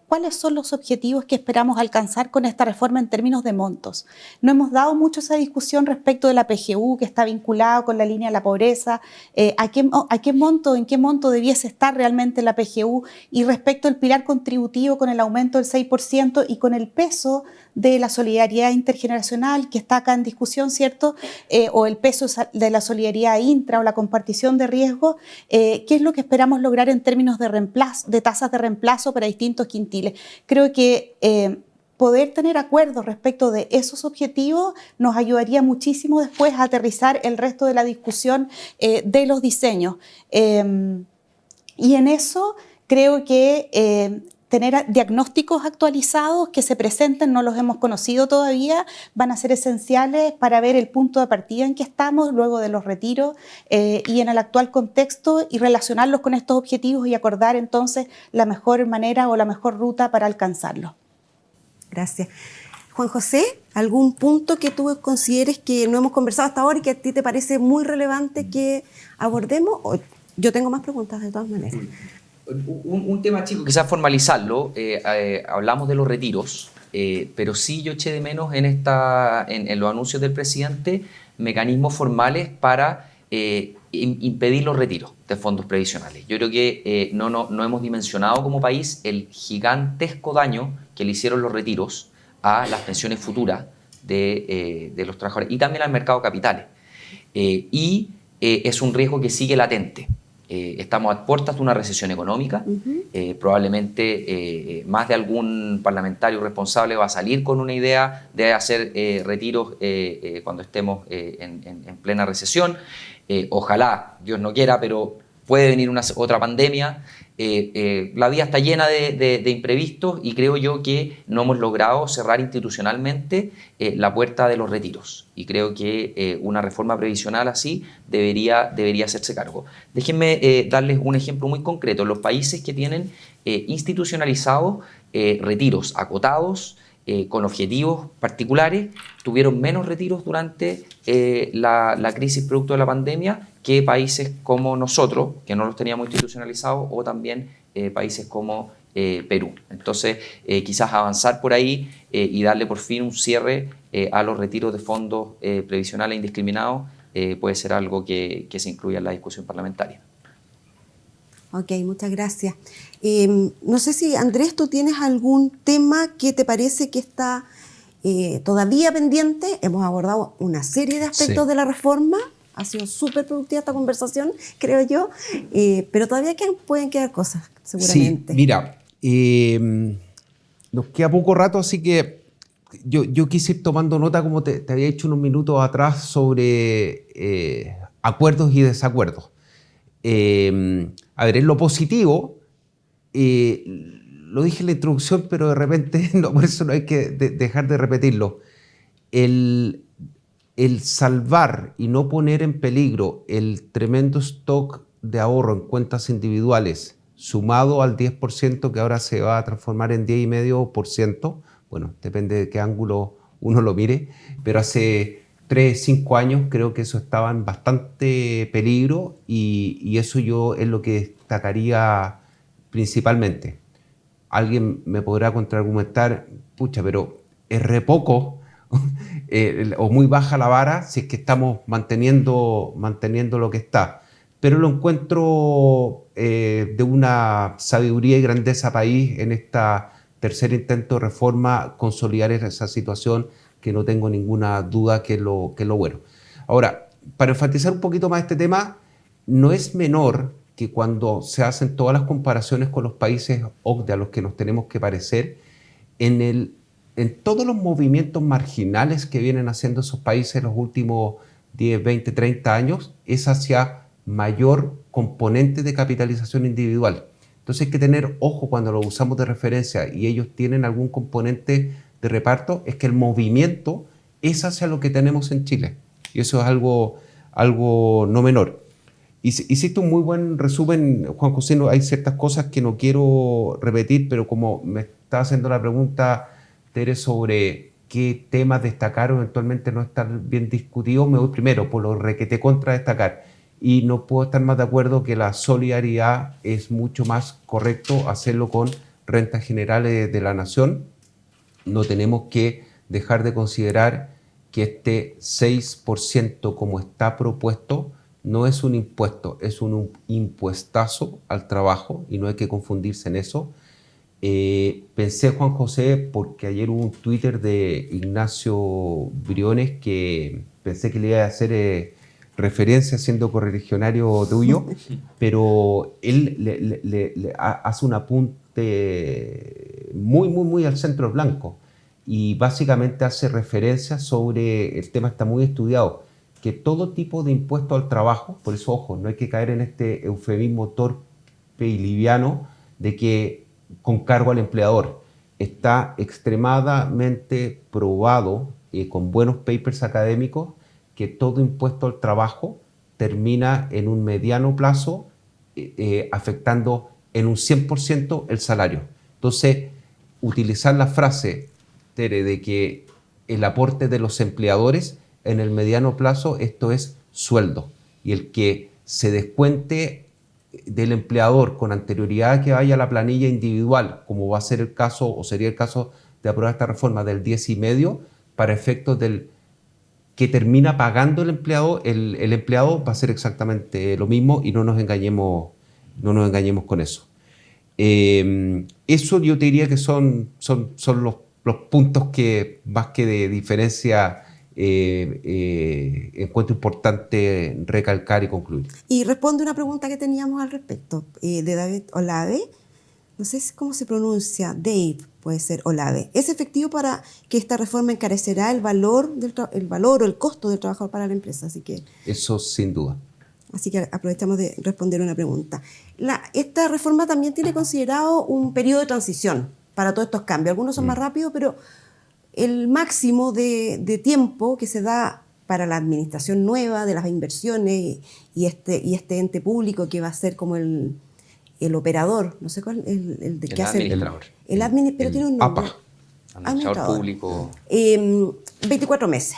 cuáles son los objetivos que esperamos alcanzar con esta reforma en términos de montos. No hemos dado mucho esa discusión respecto de la PGU que está vinculada con la línea de la pobreza, en qué monto debiese estar realmente la PGU y respecto al pilar contributivo con el aumento del 6% y con el peso de la solidaridad intergeneracional que está acá en discusión, ¿cierto? O el peso de la solidaridad intra o la compartición de riesgo, ¿qué es lo que esperamos lograr en términos de tasas de reemplazo para distintos quintiles? Creo que poder tener acuerdos respecto de esos objetivos nos ayudaría muchísimo después a aterrizar el resto de la discusión de los diseños. Y en eso creo que tener diagnósticos actualizados que se presenten, no los hemos conocido todavía, van a ser esenciales para ver el punto de partida en que estamos luego de los retiros y en el actual contexto y relacionarlos con estos objetivos y acordar entonces la mejor manera o la mejor ruta para alcanzarlos. Gracias. Juan José, ¿algún punto que tú consideres que no hemos conversado hasta ahora y que a ti te parece muy relevante que abordemos? Yo tengo más preguntas de todas maneras. Un tema, chico, quizás formalizarlo, hablamos de los retiros, pero sí yo eché de menos en los anuncios del presidente mecanismos formales para impedir los retiros de fondos previsionales. Yo creo que no hemos dimensionado como país el gigantesco daño que le hicieron los retiros a las pensiones futuras de los trabajadores y también al mercado de capitales. Es un riesgo que sigue latente. Estamos a puertas de una recesión económica. Probablemente más de algún parlamentario responsable va a salir con una idea de hacer retiros cuando estemos en plena recesión. Ojalá, Dios no quiera, pero puede venir otra pandemia. La vida está llena de imprevistos y creo yo que no hemos logrado cerrar institucionalmente la puerta de los retiros. Y creo que una reforma previsional así debería hacerse cargo. Déjenme darles un ejemplo muy concreto. Los países que tienen institucionalizados retiros acotados, con objetivos particulares, tuvieron menos retiros durante la crisis producto de la pandemia que países como nosotros, que no los teníamos institucionalizados, o también países como Perú. Entonces, quizás avanzar por ahí y darle por fin un cierre a los retiros de fondos previsionales indiscriminados puede ser algo que se incluya en la discusión parlamentaria. Ok, muchas gracias. No sé si, Andrés, tú tienes algún tema que te parece que está todavía pendiente. Hemos abordado una serie de aspectos de la reforma. Ha sido súper productiva esta conversación, creo yo. Pero todavía pueden quedar cosas, seguramente. Sí, mira, nos queda poco rato, así que yo quise ir tomando nota, como te había dicho unos minutos atrás, sobre acuerdos y desacuerdos. A ver, en lo positivo, lo dije en la introducción, pero de repente, no, por eso no hay que dejar de repetirlo. El salvar y no poner en peligro el tremendo stock de ahorro en cuentas individuales, sumado al 10% que ahora se va a transformar en 10,5%, bueno, depende de qué ángulo uno lo mire, pero hace 3, 5 años creo que eso estaba en bastante peligro y eso yo es lo que destacaría principalmente. Alguien me podrá contraargumentar, pucha, pero es re poco o muy baja la vara si es que estamos manteniendo lo que está. Pero lo encuentro de una sabiduría y grandeza país en esta tercer intento de reforma, consolidar esa situación, que no tengo ninguna duda que es lo bueno. Ahora, para enfatizar un poquito más este tema, no es menor que cuando se hacen todas las comparaciones con los países OCDE a los que nos tenemos que parecer, en todos los movimientos marginales que vienen haciendo esos países en los últimos 10, 20, 30 años, es hacia mayor componente de capitalización individual. Entonces hay que tener ojo cuando lo usamos de referencia y ellos tienen algún componente de reparto, es que el movimiento es hacia lo que tenemos en Chile. Y eso es algo no menor. Hiciste un muy buen resumen, Juan José. Hay ciertas cosas que no quiero repetir, pero como me está haciendo la pregunta, Tere, sobre qué temas destacar o eventualmente no estar bien discutidos, me voy primero por lo requete contra destacar. Y no puedo estar más de acuerdo que la solidaridad es mucho más correcto hacerlo con rentas generales de la nación. No tenemos que dejar de considerar que este 6% como está propuesto no es un impuesto, es un impuestazo al trabajo y no hay que confundirse en eso. Pensé, Juan José, porque ayer hubo un Twitter de Ignacio Briones que pensé que le iba a hacer referencia siendo correligionario tuyo, pero él le hace un apunte muy al centro blanco y básicamente hace referencia sobre, el tema está muy estudiado, que todo tipo de impuesto al trabajo, por eso, ojo, no hay que caer en este eufemismo torpe y liviano de que con cargo al empleador. Está extremadamente probado, con buenos papers académicos, que todo impuesto al trabajo termina en un mediano plazo afectando en un 100% el salario. Entonces, utilizar la frase, Tere, de que el aporte de los empleadores en el mediano plazo, esto es sueldo. Y el que se descuente del empleador con anterioridad que vaya a la planilla individual, como va a ser el caso, o sería el caso de aprobar esta reforma del 10,5%, para efectos del que termina pagando el empleado va a ser exactamente lo mismo y no nos engañemos con eso. Eso yo te diría que son los puntos que, más que de diferencia, encuentro importante recalcar y concluir. Y responde una pregunta que teníamos al respecto, de David Olave. No sé cómo se pronuncia, Dave, puede ser Olave. ¿Es efectivo para que esta reforma encarecerá el valor o el costo del trabajador para la empresa? Eso sin duda. Así que aprovechamos de responder una pregunta. Esta reforma también tiene considerado un periodo de transición para todos estos cambios. Algunos son más rápidos, pero el máximo de tiempo que se da para la administración nueva de las inversiones y este ente público que va a ser como el operador, no sé cuál, el que hace administrador. Pero tiene un nombre. Administrador público. 24 meses.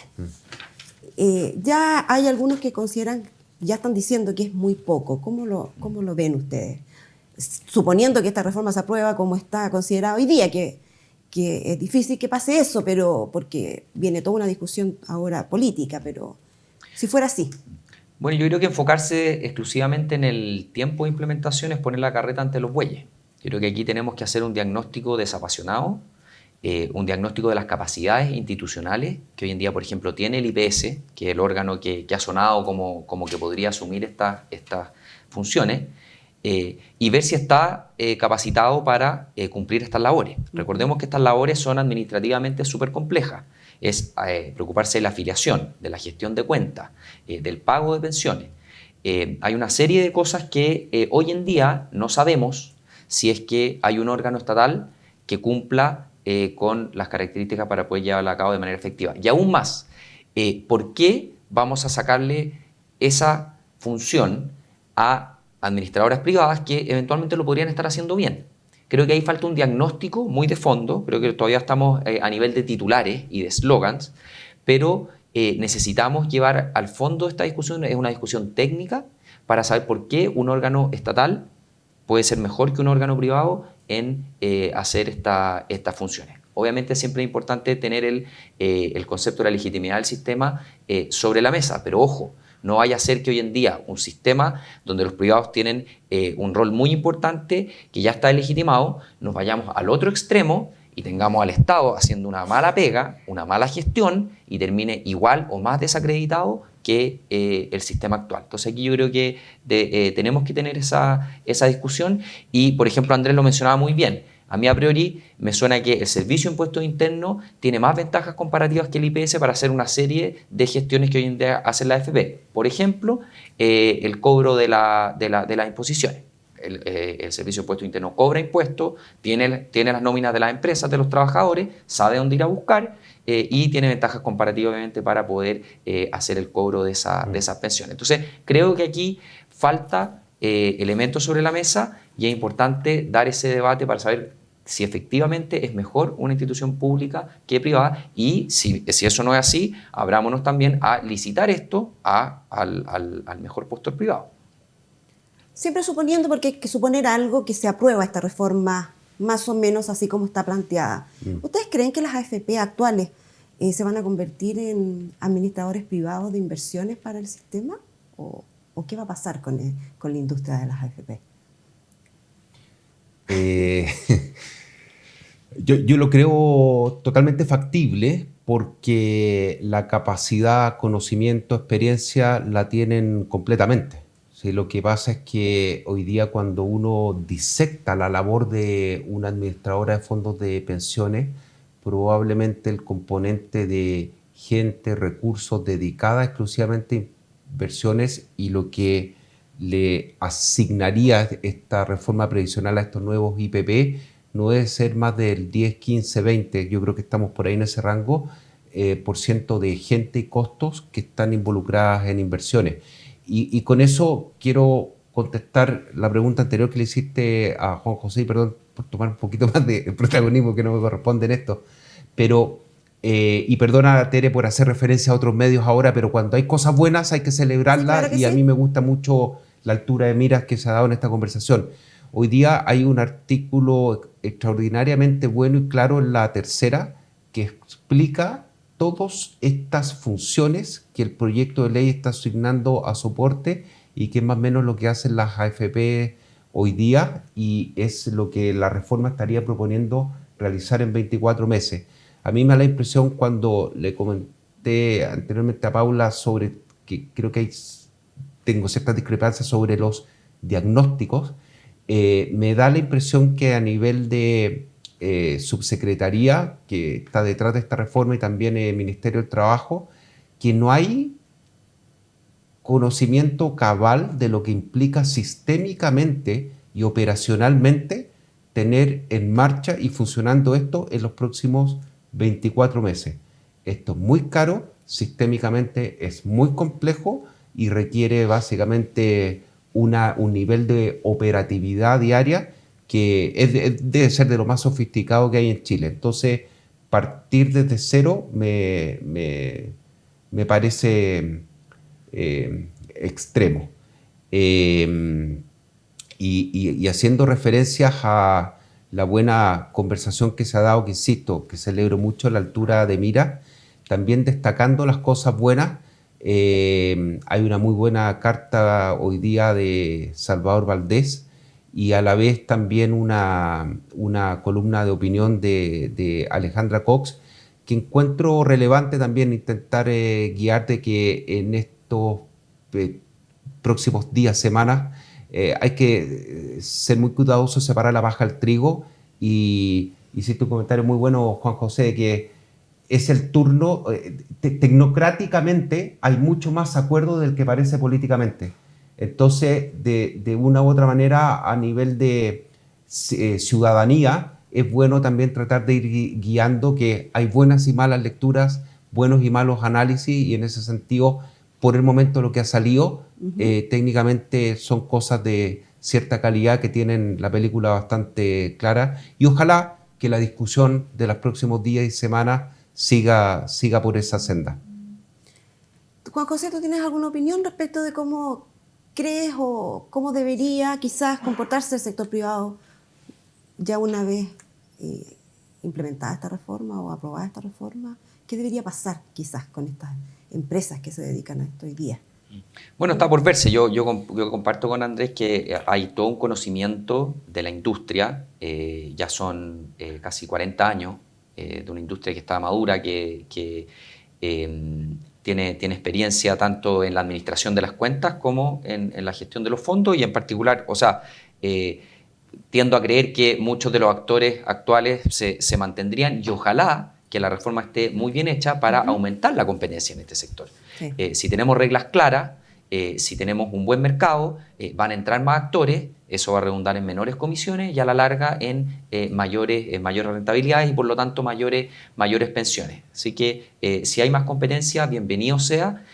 Ya hay algunos que consideran, ya están diciendo que es muy poco. ¿Cómo lo ven ustedes? Suponiendo que esta reforma se aprueba como está considerado hoy día, que es difícil que pase eso, pero porque viene toda una discusión ahora política, pero si fuera así. Bueno, yo creo que enfocarse exclusivamente en el tiempo de implementación es poner la carreta ante los bueyes. Yo creo que aquí tenemos que hacer un diagnóstico desapasionado, un diagnóstico de las capacidades institucionales que hoy en día, por ejemplo, tiene el IPS, que es el órgano que ha sonado como que podría asumir estas funciones, y ver si está capacitado para cumplir estas labores. Recordemos que estas labores son administrativamente súper complejas. Es preocuparse de la afiliación, de la gestión de cuentas, del pago de pensiones. Hay una serie de cosas que hoy en día no sabemos si es que hay un órgano estatal que cumpla con las características para poder llevarla a cabo de manera efectiva. Y aún más, ¿por qué vamos a sacarle esa función a administradoras privadas que eventualmente lo podrían estar haciendo bien? Creo que ahí falta un diagnóstico muy de fondo. Creo que todavía estamos a nivel de titulares y de slogans, pero necesitamos llevar al fondo esta discusión. Es una discusión técnica para saber por qué un órgano estatal puede ser mejor que un órgano privado en hacer estas funciones. obviamente siempre es importante tener el concepto de la legitimidad del sistema sobre la mesa, pero ojo, no vaya a ser que hoy en día un sistema donde los privados tienen un rol muy importante, que ya está legitimado, nos vayamos al otro extremo y tengamos al Estado haciendo una mala pega, una mala gestión y termine igual o más desacreditado que el sistema actual. Entonces aquí yo creo que tenemos que tener esa discusión y, por ejemplo, Andrés lo mencionaba muy bien. A mí a priori me suena que el Servicio de Impuestos Internos tiene más ventajas comparativas que el IPS para hacer una serie de gestiones que hoy en día hacen la AFP. Por ejemplo, el cobro de las imposiciones. El Servicio de Impuestos Internos cobra impuestos, tiene las nóminas de las empresas, de los trabajadores, sabe dónde ir a buscar y tiene ventajas comparativas obviamente para poder hacer el cobro de esas pensiones. Entonces, creo que aquí falta elementos sobre la mesa y es importante dar ese debate para saber si efectivamente es mejor una institución pública que privada y si eso no es así, abrámonos también a licitar esto al mejor postor privado. Siempre suponiendo, porque hay que suponer algo, que se aprueba esta reforma más o menos así como está planteada. ¿Ustedes creen que las AFP actuales se van a convertir en administradores privados de inversiones para el sistema? ¿O qué va a pasar con la industria de las AFP? Yo lo creo totalmente factible porque la capacidad, conocimiento, experiencia la tienen completamente. Sí, lo que pasa es que hoy día cuando uno disecta la labor de una administradora de fondos de pensiones, probablemente el componente de gente, recursos dedicada exclusivamente a inversiones y lo que le asignaría esta reforma previsional a estos nuevos IPP no debe ser más del 10, 15, 20, yo creo que estamos por ahí en ese rango, por ciento de gente y costos que están involucradas en inversiones. Y con eso quiero contestar la pregunta anterior que le hiciste a Juan José, y perdón por tomar un poquito más de protagonismo que no me corresponde en esto, pero, y perdona a Tere por hacer referencia a otros medios ahora, pero cuando hay cosas buenas hay que celebrarlas, claro que y a mí me gusta mucho la altura de miras que se ha dado en esta conversación. Hoy día hay un artículo extraordinariamente bueno y claro en la tercera que explica todas estas funciones que el proyecto de ley está asignando a soporte y que es más o menos lo que hacen las AFP hoy día y es lo que la reforma estaría proponiendo realizar en 24 meses. A mí me da la impresión cuando le comenté anteriormente a Paula sobre que creo que tengo ciertas discrepancias sobre los diagnósticos, me da la impresión que a nivel de subsecretaría que está detrás de esta reforma y también el Ministerio del Trabajo, que no hay conocimiento cabal de lo que implica sistémicamente y operacionalmente tener en marcha y funcionando esto en los próximos 24 meses. Esto es muy caro, sistémicamente es muy complejo y requiere básicamente un nivel de operatividad diaria que debe ser de lo más sofisticado que hay en Chile. Entonces, partir desde cero me parece extremo. Y haciendo referencias a la buena conversación que se ha dado, que insisto, que celebro mucho la altura de mira, también destacando las cosas buenas. Hay una muy buena carta hoy día de Salvador Valdés y a la vez también una columna de opinión de Alejandra Cox, que encuentro relevante también intentar guiarte que en estos próximos días, semanas, hay que ser muy cuidadoso, separar la paja del trigo y hiciste un comentario muy bueno, Juan José, de que es el turno, tecnocráticamente hay mucho más acuerdo del que parece políticamente. Entonces, de una u otra manera, a nivel de ciudadanía, es bueno también tratar de ir guiando que hay buenas y malas lecturas, buenos y malos análisis, y en ese sentido, por el momento lo que ha salido, técnicamente son cosas de cierta calidad que tienen la película bastante clara, y ojalá que la discusión de los próximos días y semanas siga por esa senda. Juan José, ¿tú tienes alguna opinión respecto de cómo crees o cómo debería quizás comportarse el sector privado ya una vez implementada esta reforma o aprobada esta reforma? ¿Qué debería pasar quizás con estas empresas que se dedican a esto hoy día? Bueno, está por verse. Yo comparto con Andrés que hay todo un conocimiento de la industria. Ya son casi 40 años de una industria que está madura, que tiene experiencia tanto en la administración de las cuentas como en la gestión de los fondos, y en particular, o sea, tiendo a creer que muchos de los actores actuales se mantendrían, y ojalá que la reforma esté muy bien hecha para aumentar la competencia en este sector. Sí. Si tenemos reglas claras, si tenemos un buen mercado, van a entrar más actores, eso va a redundar en menores comisiones y a la larga en mayores rentabilidades y por lo tanto mayores pensiones. Así que si hay más competencia, bienvenido sea,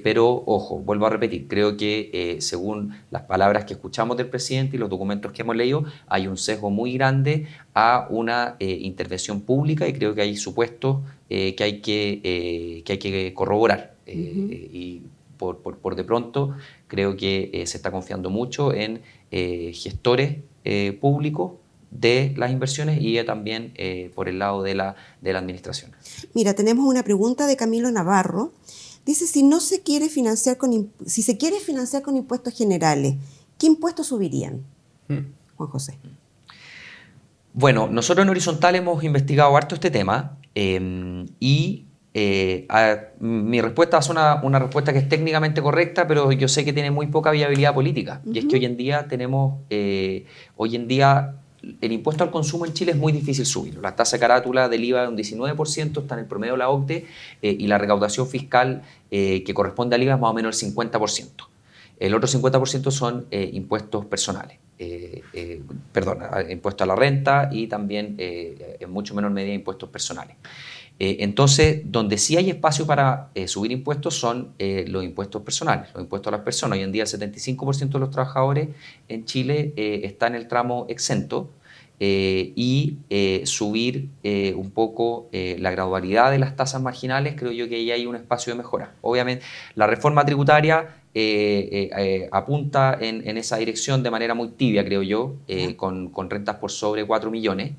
pero ojo, vuelvo a repetir, creo que según las palabras que escuchamos del presidente y los documentos que hemos leído, hay un sesgo muy grande a una intervención pública, y creo que hay supuestos que hay que corroborar. Y por de pronto creo que se está confiando mucho en gestores públicos de las inversiones y también por el lado de la administración. Mira, tenemos una pregunta de Camilo Navarro. Dice, si se quiere financiar con impuestos generales, ¿qué impuestos subirían? Juan José. Bueno, nosotros en Horizontal hemos investigado harto este tema y mi respuesta es una respuesta que es técnicamente correcta, pero yo sé que tiene muy poca viabilidad política. Y es que hoy en día el impuesto al consumo en Chile es muy difícil subirlo. La tasa de carátula del IVA es un 19%, está en el promedio de la OCDE, y la recaudación fiscal que corresponde al IVA es más o menos el 50%. El otro 50% son impuestos personales, impuestos a la renta y también en mucho menor medida impuestos personales. Entonces, donde sí hay espacio para subir impuestos son los impuestos personales, los impuestos a las personas. Hoy en día el 75% de los trabajadores en Chile está en el tramo exento, y subir un poco la gradualidad de las tasas marginales, creo yo que ahí hay un espacio de mejora. Obviamente, la reforma tributaria apunta en esa dirección de manera muy tibia, creo yo, con rentas por sobre 4 millones.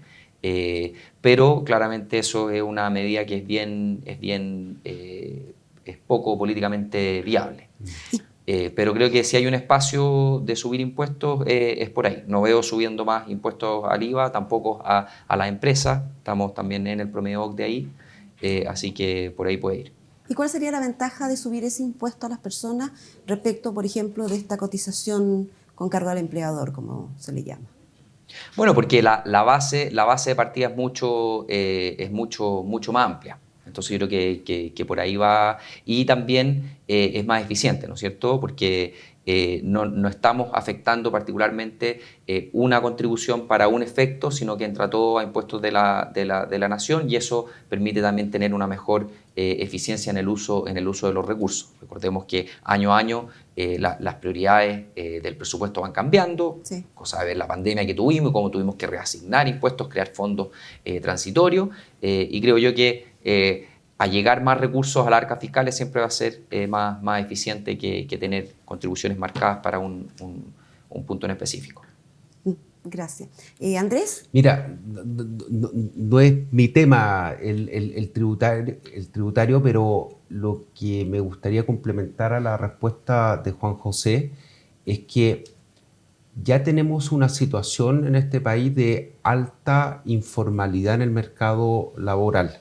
Pero claramente eso es una medida que es poco políticamente viable. Pero creo que si hay un espacio de subir impuestos es por ahí. No veo subiendo más impuestos al IVA, tampoco a las empresas. Estamos también en el promedio OCDE ahí, así que por ahí puede ir. ¿Y cuál sería la ventaja de subir ese impuesto a las personas respecto, por ejemplo, de esta cotización con cargo al empleador, como se le llama? Bueno, porque la base de partida es mucho más amplia. Entonces yo creo que por ahí va, y también es más eficiente, ¿no es cierto? Porque no estamos afectando particularmente una contribución para un efecto, sino que entra todo a impuestos de la nación, y eso permite también tener una mejor eficiencia en el uso de los recursos. Recordemos que año a año las prioridades del presupuesto van cambiando, sí. Cosa de ver la pandemia que tuvimos y cómo tuvimos que reasignar impuestos, crear fondos transitorios, y creo yo que allegar más recursos a las arcas fiscales siempre va a ser más eficiente que tener contribuciones marcadas para un punto en específico. Gracias. Andrés. Mira, no es mi tema el tributario, pero lo que me gustaría complementar a la respuesta de Juan José es que ya tenemos una situación en este país de alta informalidad en el mercado laboral.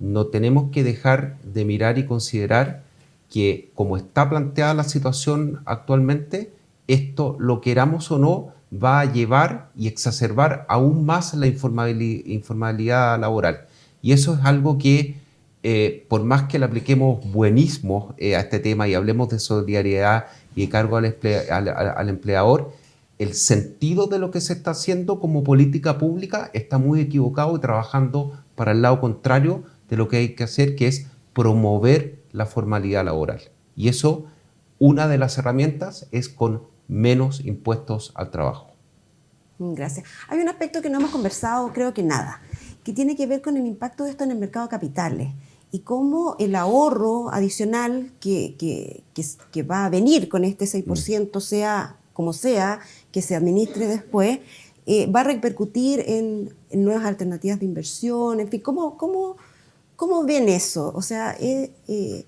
No tenemos que dejar de mirar y considerar que, como está planteada la situación actualmente, esto, lo queramos o no, va a llevar y exacerbar aún más la informalidad laboral. Y eso es algo que, por más que le apliquemos buenismo a este tema y hablemos de solidaridad y de cargo al empleador, el sentido de lo que se está haciendo como política pública está muy equivocado y trabajando para el lado contrario de lo que hay que hacer, que es promover la formalidad laboral. Y eso, una de las herramientas es con menos impuestos al trabajo. Gracias. Hay un aspecto que no hemos conversado, creo que nada, que tiene que ver con el impacto de esto en el mercado de capitales y cómo el ahorro adicional que va a venir con este 6%, sea como sea, que se administre después, ¿Va a repercutir en nuevas alternativas de inversión? En fin, ¿cómo ven eso? O sea, ¿ese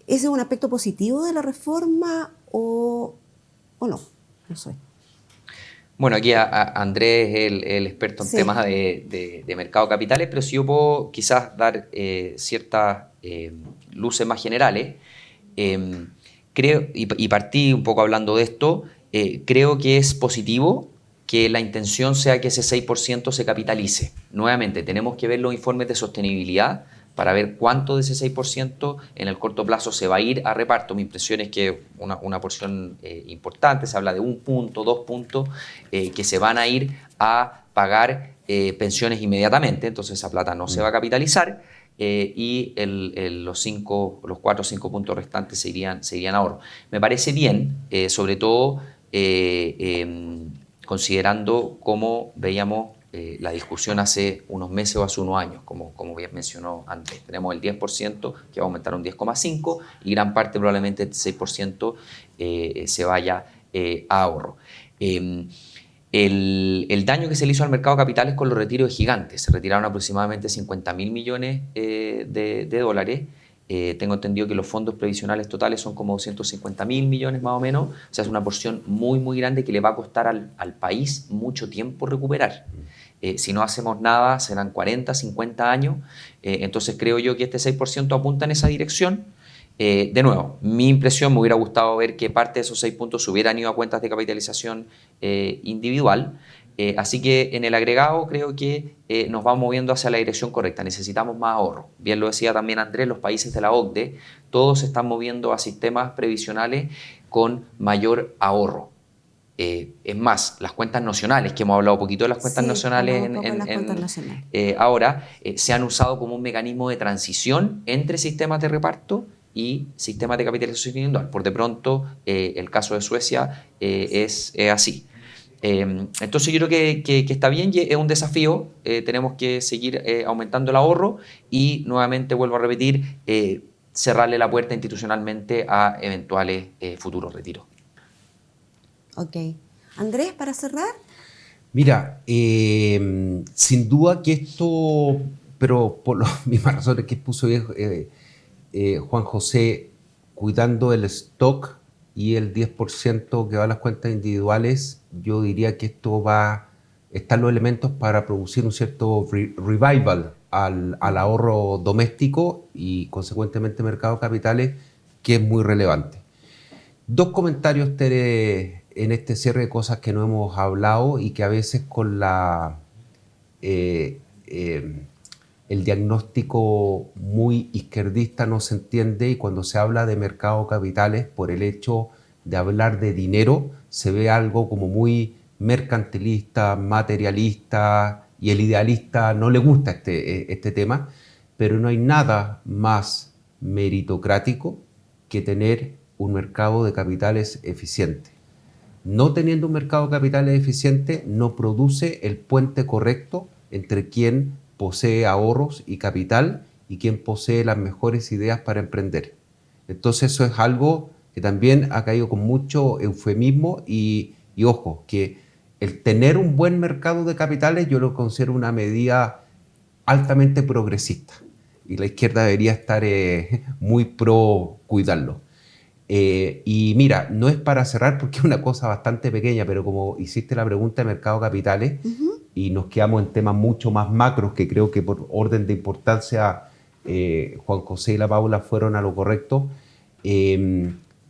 es un aspecto positivo de la reforma o no? No sé. Bueno, aquí Andrés es el experto en Sí. temas de mercado de capitales, pero si yo puedo quizás dar ciertas luces más generales, creo, y partí un poco hablando de esto, creo que es positivo que la intención sea que ese 6% se capitalice. Nuevamente, tenemos que ver los informes de sostenibilidad para ver cuánto de ese 6% en el corto plazo se va a ir a reparto. Mi impresión es que una porción importante, se habla de 1 punto, 2 puntos, que se van a ir a pagar pensiones inmediatamente, entonces esa plata no se va a capitalizar y los 4 o 5 puntos restantes se irían a ahorro. Me parece bien, sobre todo considerando cómo veíamos la discusión hace unos meses o hace unos años, como bien mencionó antes. Tenemos el 10% que va a aumentar a un 10,5% y gran parte probablemente de este 6% se vaya a ahorro. El daño que se le hizo al mercado de capitales con los retiros de gigantes. Se retiraron aproximadamente 50.000 millones de dólares. Tengo entendido que los fondos previsionales totales son como 250.000 millones más o menos. O sea, es una porción muy, muy grande que le va a costar al país mucho tiempo recuperar. Si no hacemos nada, serán 40, 50 años. Entonces creo yo que este 6% apunta en esa dirección. De nuevo, mi impresión, me hubiera gustado ver que parte de esos 6 puntos se hubieran ido a cuentas de capitalización individual. Así que en el agregado creo que nos vamos moviendo hacia la dirección correcta. Necesitamos más ahorro. Bien lo decía también Andrés, los países de la OCDE, todos se están moviendo a sistemas previsionales con mayor ahorro. Es más, las cuentas nacionales, que hemos hablado un poquito de las cuentas nacionales, ahora se han usado como un mecanismo de transición entre sistemas de reparto y sistemas de capitalización individual. Por de pronto, el caso de Suecia es así. Entonces yo creo que está bien, es un desafío, tenemos que seguir aumentando el ahorro y nuevamente vuelvo a repetir, cerrarle la puerta institucionalmente a eventuales futuros retiros. Ok. Andrés, para cerrar. Mira, sin duda que esto, pero por las mismas razones que expuso Juan José, cuidando el stock y el 10% que va a las cuentas individuales, yo diría que esto están los elementos para producir un cierto revival al ahorro doméstico y consecuentemente mercado de capitales, que es muy relevante. Dos comentarios, Tere, en este cierre de cosas que no hemos hablado y que a veces con el diagnóstico muy izquierdista no se entiende, y cuando se habla de mercado de capitales, por el hecho de hablar de dinero, se ve algo como muy mercantilista, materialista, y el idealista no le gusta este tema, pero no hay nada más meritocrático que tener un mercado de capitales eficiente. No teniendo un mercado de capitales eficiente, no produce el puente correcto entre quien posee ahorros y capital y quien posee las mejores ideas para emprender. Entonces eso es algo que también ha caído con mucho eufemismo y ojo, que el tener un buen mercado de capitales yo lo considero una medida altamente progresista y la izquierda debería estar muy pro cuidarlo. Y mira, no es para cerrar porque es una cosa bastante pequeña, pero como hiciste la pregunta de mercado de capitales y nos quedamos en temas mucho más macros que creo que por orden de importancia Juan José y la Paula fueron a lo correcto.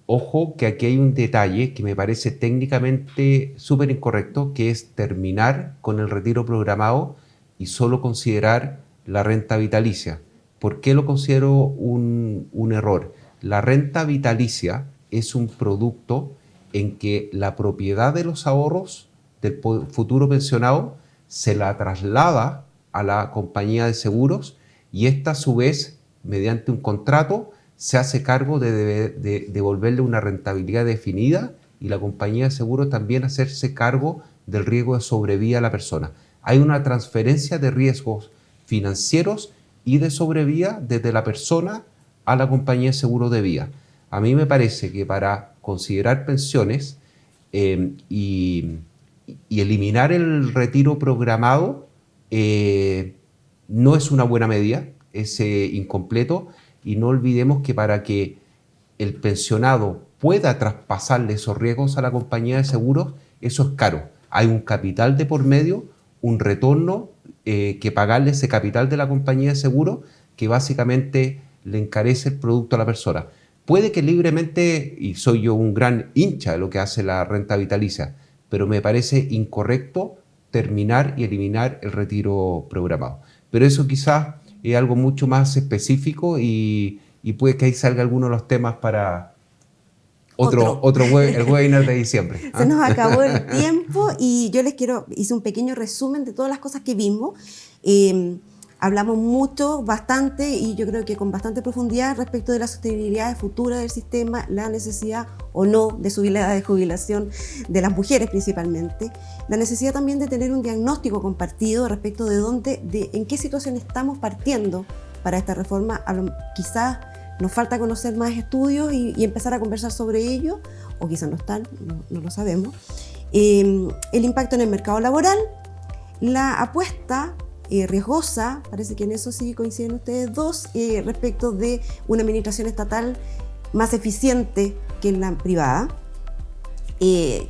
Ojo que aquí hay un detalle que me parece técnicamente súper incorrecto, que es terminar con el retiro programado y solo considerar la renta vitalicia. ¿Por qué lo considero un error? La renta vitalicia es un producto en que la propiedad de los ahorros del futuro pensionado se la traslada a la compañía de seguros y esta a su vez, mediante un contrato, se hace cargo de devolverle una rentabilidad definida y la compañía de seguros también hacerse cargo del riesgo de sobrevía a la persona. Hay una transferencia de riesgos financieros y de sobrevía desde la persona a la compañía de seguro de vida. A mí me parece que para considerar pensiones y y eliminar el retiro programado no es una buena medida, es incompleto, y no olvidemos que para que el pensionado pueda traspasarle esos riesgos a la compañía de seguros, eso es caro. Hay un capital de por medio, un retorno que pagarle ese capital de la compañía de seguros que básicamente le encarece el producto a la persona. Puede que libremente, y soy yo un gran hincha de lo que hace la renta vitalicia, pero me parece incorrecto terminar y eliminar el retiro programado. Pero eso quizás es algo mucho más específico y puede que ahí salga alguno de los temas para el webinar de diciembre. Se nos acabó el tiempo y yo hice un pequeño resumen de todas las cosas que vimos. Hablamos mucho, bastante, y yo creo que con bastante profundidad respecto de la sostenibilidad futura del sistema, la necesidad o no de subir la edad de jubilación de las mujeres principalmente, la necesidad también de tener un diagnóstico compartido respecto de en qué situación estamos partiendo para esta reforma. Quizás nos falta conocer más estudios y empezar a conversar sobre ello, o quizás no están, no lo sabemos. El impacto en el mercado laboral, la apuesta riesgosa, parece que en eso sí coinciden ustedes dos, respecto de una administración estatal más eficiente que la privada.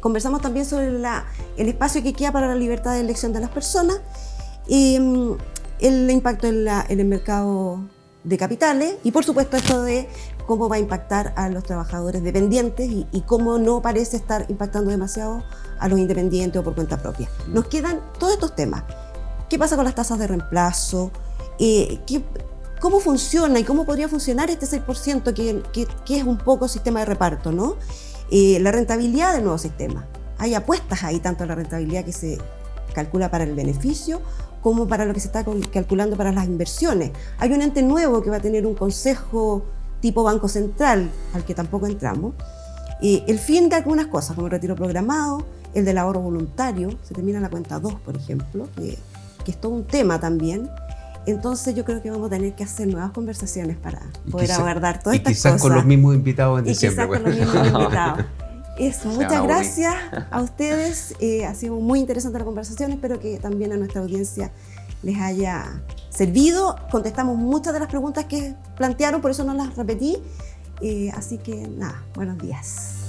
Conversamos también sobre el espacio que queda para la libertad de elección de las personas, el impacto en el mercado de capitales y por supuesto esto de cómo va a impactar a los trabajadores dependientes y cómo no parece estar impactando demasiado a los independientes o por cuenta propia. Nos quedan todos estos temas. ¿Qué pasa con las tasas de reemplazo? ¿Cómo funciona y cómo podría funcionar este 6% que es un poco sistema de reparto, ¿no? La rentabilidad del nuevo sistema. Hay apuestas ahí, tanto en la rentabilidad que se calcula para el beneficio como para lo que se está calculando para las inversiones. Hay un ente nuevo que va a tener un consejo tipo Banco Central, al que tampoco entramos. El fin de algunas cosas, como el retiro programado, el del ahorro voluntario, se termina la cuenta 2, por ejemplo, que es todo un tema también. Entonces yo creo que vamos a tener que hacer nuevas conversaciones para poder abordar todas estas cosas. Y quizás con los mismos invitados en diciembre. Y quizás con los mismos invitados. Eso, muchas gracias a ustedes. Ha sido muy interesante la conversación. Espero que también a nuestra audiencia les haya servido. Contestamos muchas de las preguntas que plantearon, por eso no las repetí. Así que nada, buenos días.